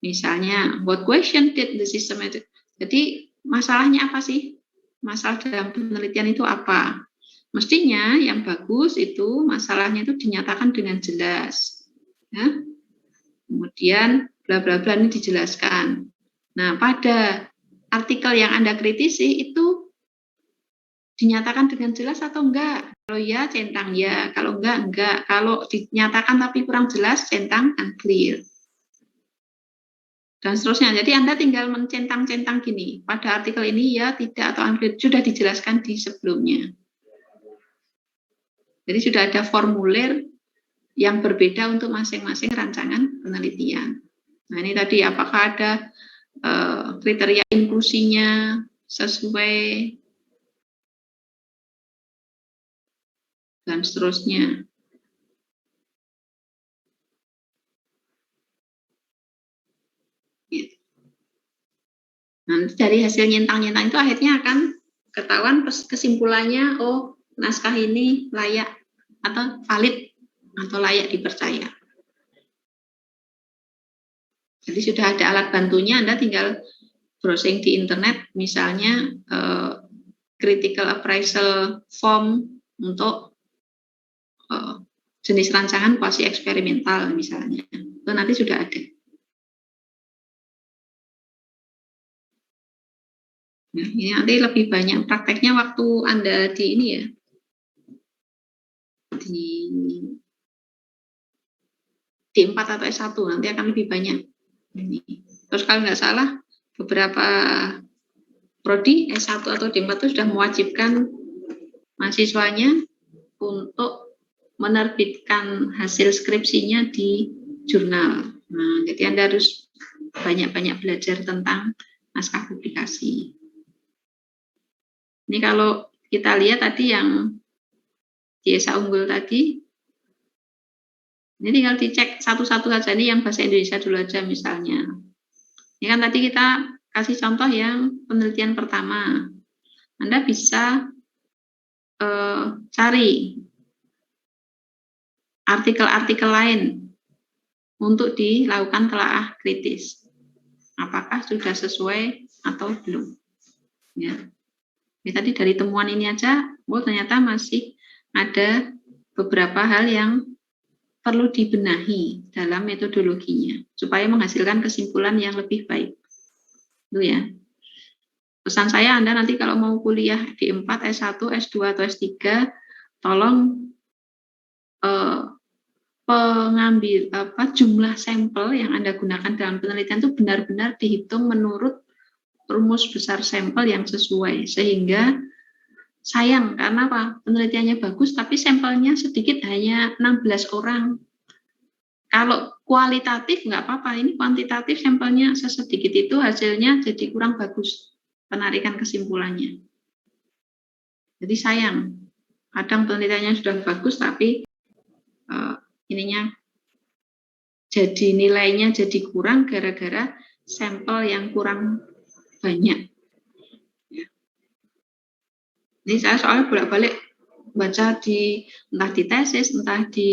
Misalnya, what question did the systematic... Jadi masalahnya apa sih? Masalah dalam penelitian itu apa? Mestinya yang bagus itu masalahnya itu dinyatakan dengan jelas. Ya. Kemudian bla bla bla ini dijelaskan. Nah, pada artikel yang Anda kritisi itu dinyatakan dengan jelas atau enggak? Kalau ya, centang ya. Kalau enggak. Kalau dinyatakan tapi kurang jelas, centang unclear. Dan seterusnya. Jadi Anda tinggal mencentang-centang gini. Pada artikel ini ya, tidak, atau unclear. Sudah dijelaskan di sebelumnya. Jadi sudah ada formulir yang berbeda untuk masing-masing rancangan penelitian. Nah, ini tadi apakah ada kriteria inklusinya sesuai dan seterusnya. Nah, dari hasil nyentang-nyentang itu akhirnya akan ketahuan kesimpulannya, oh naskah ini layak atau valid atau layak dipercaya. Jadi sudah ada alat bantunya, Anda tinggal browsing di internet, misalnya critical appraisal form untuk jenis rancangan kuasi eksperimental misalnya. Itu nanti sudah ada. Nah, ini nanti lebih banyak prakteknya waktu Anda di ini ya, di D4 atau S1 nanti akan lebih banyak. Ini. Terus kalau nggak salah beberapa prodi S1 atau D4 itu sudah mewajibkan mahasiswanya untuk menerbitkan hasil skripsinya di jurnal. Nah, jadi Anda harus banyak-banyak belajar tentang naskah publikasi. Ini kalau kita lihat tadi yang di Esa Unggul tadi, ini tinggal dicek satu-satu saja, ini yang bahasa Indonesia dulu aja misalnya. Ini kan tadi kita kasih contoh yang penelitian pertama. Anda bisa cari artikel-artikel lain untuk dilakukan telaah kritis. Apakah sudah sesuai atau belum? Ya. Ini tadi dari temuan ini aja, oh ternyata masih ada beberapa hal yang perlu dibenahi dalam metodologinya supaya menghasilkan kesimpulan yang lebih baik. Itu ya. Pesan saya Anda nanti kalau mau kuliah di D4, S1, S2 atau S3, tolong pengambil jumlah sampel yang Anda gunakan dalam penelitian itu benar-benar dihitung menurut rumus besar sampel yang sesuai, sehingga sayang karena apa? Penelitiannya bagus tapi sampelnya sedikit, hanya 16 orang. Kalau kualitatif nggak apa-apa, ini kuantitatif sampelnya sesedikit itu hasilnya jadi kurang bagus penarikan kesimpulannya. Jadi sayang, kadang penelitiannya sudah bagus tapi ininya jadi nilainya jadi kurang gara-gara sampel yang kurang banyak. Ya. Ini saya soalnya bolak-balik baca entah di tesis, entah di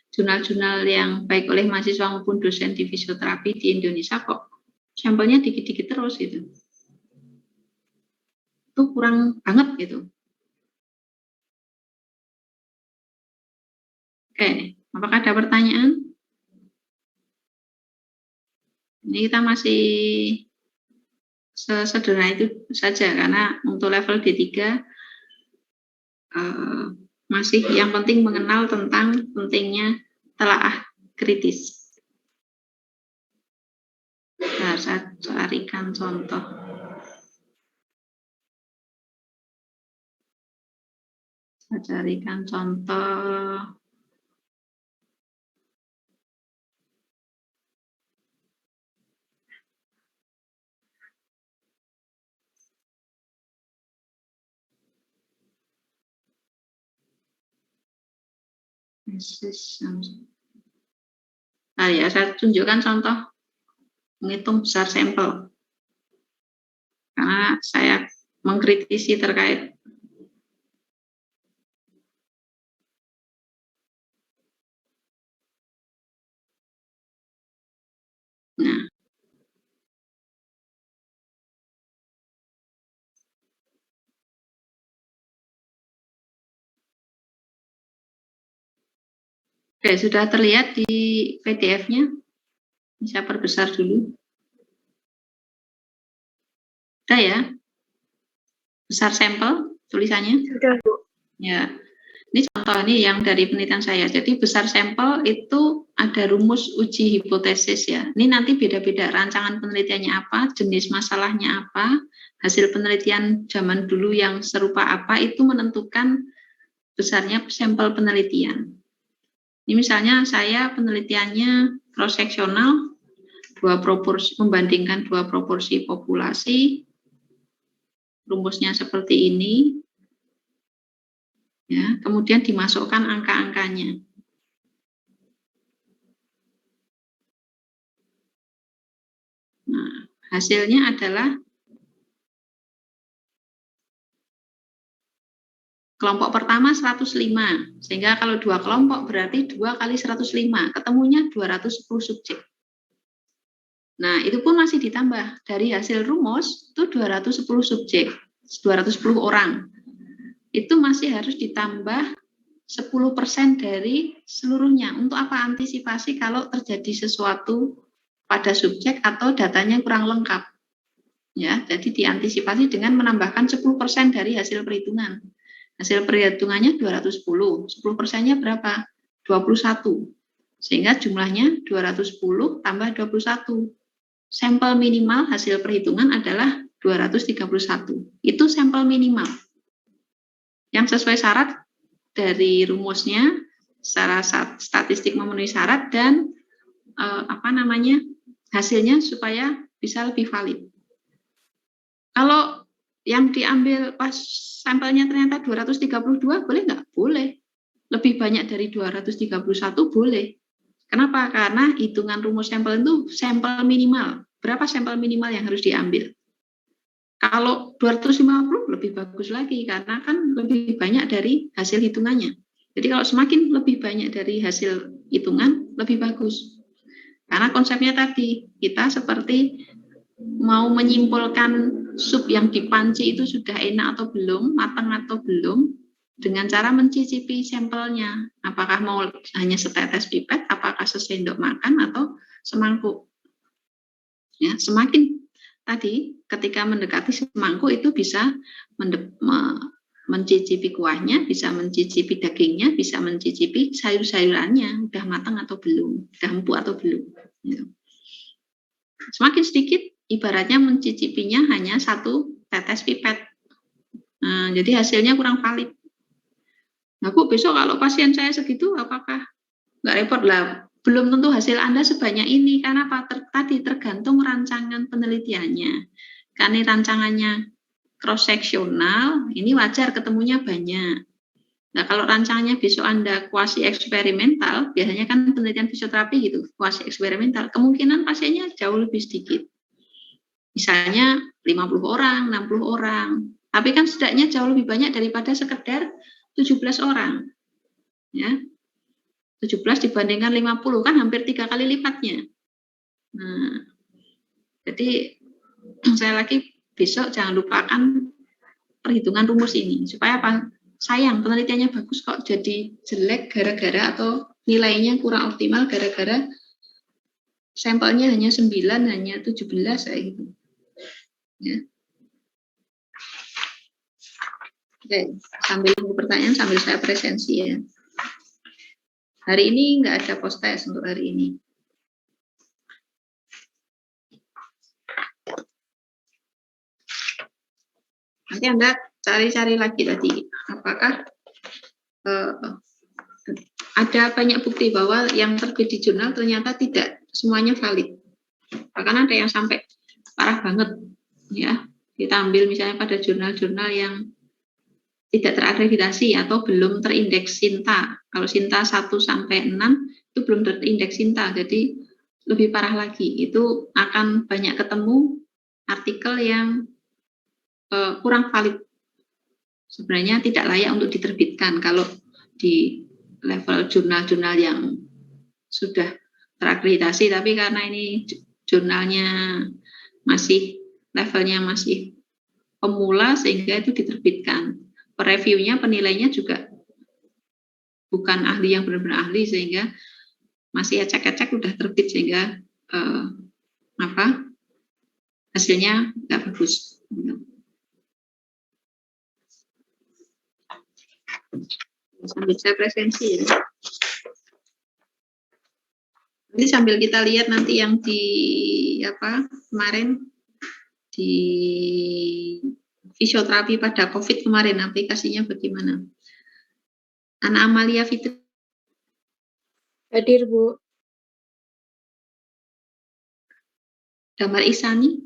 jurnal-jurnal yang baik oleh mahasiswa maupun dosen di fisioterapi di Indonesia, kok sampelnya dikit-dikit terus gitu. Itu kurang banget gitu. Oke, apakah ada pertanyaan? Ini kita masih sesederhana itu saja karena untuk level D3 masih yang penting mengenal tentang pentingnya telaah kritis. Nah, saya carikan contoh. Saya carikan contoh Nah ya, saya tunjukkan contoh menghitung besar sampel. Karena saya mengkritisi terkait nah oke, sudah terlihat di PDF-nya. Saya perbesar dulu. Sudah ya? Besar sampel tulisannya? Sudah, Bu. Ya. Ini contoh ini yang dari penelitian saya. Jadi besar sampel itu ada rumus uji hipotesis ya. Ini nanti beda-beda rancangan penelitiannya apa, jenis masalahnya apa, hasil penelitian zaman dulu yang serupa apa, itu menentukan besarnya sampel penelitian. Ini misalnya saya penelitiannya cross-seksional, membandingkan dua proporsi populasi, rumusnya seperti ini, ya, kemudian dimasukkan angka-angkanya. Nah, hasilnya adalah kelompok pertama 105, sehingga kalau dua kelompok berarti 2 kali 105, ketemunya 210 subjek. Nah, itu pun masih ditambah. Dari hasil rumus, itu 210 subjek, 210 orang. Itu masih harus ditambah 10% dari seluruhnya. Untuk apa? Antisipasi kalau terjadi sesuatu pada subjek atau datanya kurang lengkap. Ya, jadi diantisipasi dengan menambahkan 10% dari hasil perhitungan. Hasil perhitungannya 210, 10%-nya berapa? 21. Sehingga jumlahnya 210 tambah 21. Sampel minimal hasil perhitungan adalah 231. Itu sampel minimal. Yang sesuai syarat dari rumusnya, secara statistik memenuhi syarat dan hasilnya supaya bisa lebih valid. Kalau yang diambil pas sampelnya ternyata 232, boleh nggak? Boleh. Lebih banyak dari 231 boleh. Kenapa? Karena hitungan rumus sampel itu sampel minimal. Berapa sampel minimal yang harus diambil? Kalau 250 lebih bagus lagi, karena kan lebih banyak dari hasil hitungannya. Jadi kalau semakin lebih banyak dari hasil hitungan, lebih bagus. Karena konsepnya tadi, kita seperti mau menyimpulkan sup yang dipanci itu sudah enak atau belum, matang atau belum, dengan cara mencicipi sampelnya. Apakah mau hanya setetes pipet, apakah sesendok makan, atau semangkuk. Ya, semakin tadi, ketika mendekati semangkuk itu bisa mencicipi kuahnya, bisa mencicipi dagingnya, bisa mencicipi sayur-sayurannya, udah matang atau belum, udah empuk atau belum. Ya. Semakin sedikit, ibaratnya mencicipinya hanya 1 tetes pipet. Nah, jadi hasilnya kurang valid. Nah, Bu, besok kalau pasien saya segitu, apakah nggak repot lah? Belum tentu hasil Anda sebanyak ini, karena apa? Tadi tergantung rancangan penelitiannya. Karena rancangannya cross-seksional, ini wajar ketemunya banyak. Nah, kalau rancangannya besok Anda kuasi eksperimental, biasanya kan penelitian fisioterapi gitu, kuasi eksperimental, kemungkinan pasiennya jauh lebih sedikit. Misalnya 50 orang, 60 orang. Tapi kan setidaknya jauh lebih banyak daripada sekedar 17 orang. Ya. 17 dibandingkan 50 kan hampir 3 kali lipatnya. Nah, jadi saya lagi besok jangan lupakan perhitungan rumus ini. Supaya apa? Sayang, penelitiannya bagus kok jadi jelek gara-gara atau nilainya kurang optimal gara-gara sampelnya hanya 9, hanya 17 kayak gitu. Ya. Oke, sambil tunggu pertanyaan, sambil saya presensi ya. Hari ini nggak ada post-test untuk hari ini. Nanti Anda cari-cari lagi tadi, apakah ada banyak bukti bahwa yang terbit di jurnal ternyata tidak semuanya valid. Bahkan ada yang sampai parah banget, ya. Kita ambil misalnya pada jurnal-jurnal yang tidak terakreditasi atau belum terindeks Sinta. Kalau Sinta 1 sampai 6 itu belum terindeks Sinta, jadi lebih parah lagi. Itu akan banyak ketemu artikel yang kurang valid. Sebenarnya tidak layak untuk diterbitkan kalau di level jurnal-jurnal yang sudah terakreditasi, tapi karena ini jurnalnya masih levelnya masih pemula sehingga itu diterbitkan. Reviewnya, penilainya juga bukan ahli yang benar-benar ahli sehingga masih ecek-ecek udah terbit sehingga hasilnya nggak bagus. Sambil saya presensi ya. Nanti sambil kita lihat nanti yang di kemarin di fisioterapi pada COVID kemarin aplikasinya bagaimana? Ana Amalia Fitri. Hadir, Bu. Damar Isani.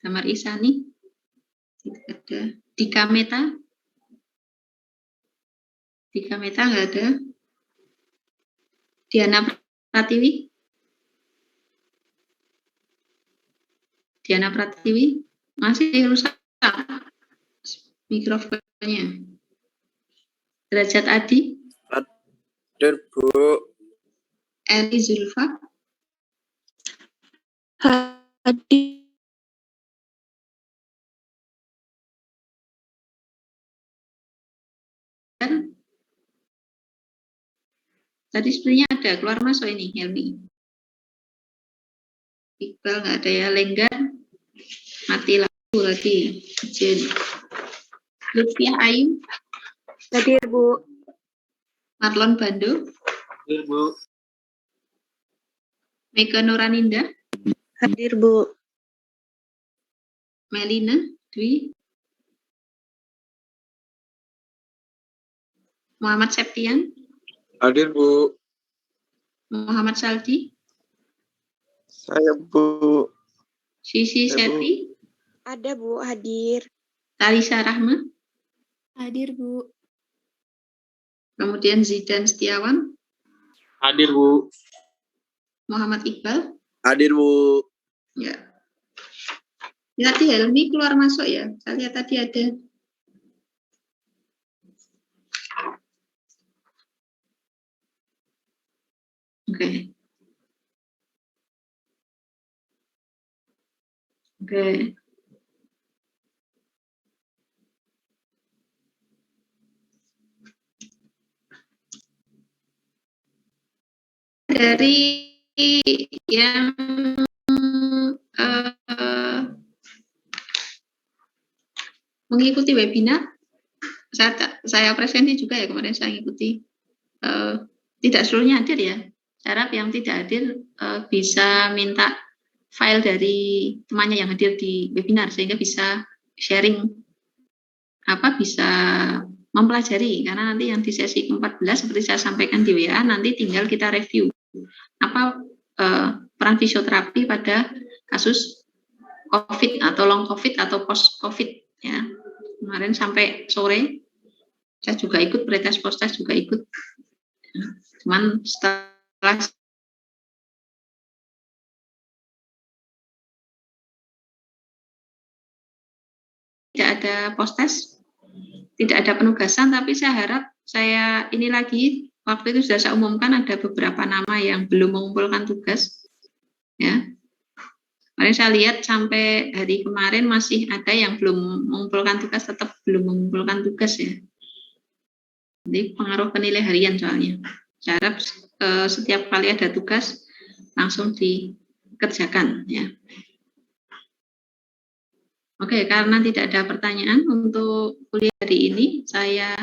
Damar Isani. Tidak ada. Dika Meta. Dika Meta nggak ada. Diana Pratiwi. Diana Pratiwi masih rusak mikrofonnya. Derajat Adi. Hadir, Bu. Eli Zulfa. Hadir. Tadi sebenarnya ada keluar masuk ini Helmi. Iqbal nggak ada ya. Lenggan mati lampu lagi. Jen. Lutfiah Ayu. Hadir, Bu. Marlon Bando. Hadir, Bu. Mega Nuraninda. Hadir, Bu. Melina Dwi. Muhammad Septian. Hadir, Bu. Muhammad Saldi. Saya, Bu. Sisi Saya, Bu. Seti. Ada, Bu. Hadir. Talisa Rahma. Hadir, Bu. Kemudian Zidan Setiawan. Hadir, Bu. Muhammad Iqbal. Hadir, Bu. Ya. Tadi Helmi keluar masuk ya. Saya lihat tadi ada. Oke. Oke. Dari yang mengikuti webinar, saya presenti juga ya kemarin saya ikuti. Tidak seluruhnya hadir ya. Harap yang tidak hadir bisa minta file dari temannya yang hadir di webinar sehingga bisa sharing bisa mempelajari, karena nanti yang di sesi ke-14 seperti saya sampaikan di WA nanti tinggal kita review apa peran fisioterapi pada kasus COVID atau long COVID atau post COVID ya. Kemarin sampai sore saya juga ikut, pretest post-test juga ikut. Cuman setelah tidak ada post-test, tidak ada penugasan, tapi saya harap saya ini lagi, waktu itu sudah saya umumkan ada beberapa nama yang belum mengumpulkan tugas. Ya. Kemarin saya lihat sampai hari kemarin masih ada yang belum mengumpulkan tugas, tetap belum mengumpulkan tugas ya. Jadi pengaruh penilai harian soalnya. Saya harap setiap kali ada tugas langsung dikerjakan ya. Oke, karena tidak ada pertanyaan untuk kuliah hari ini, saya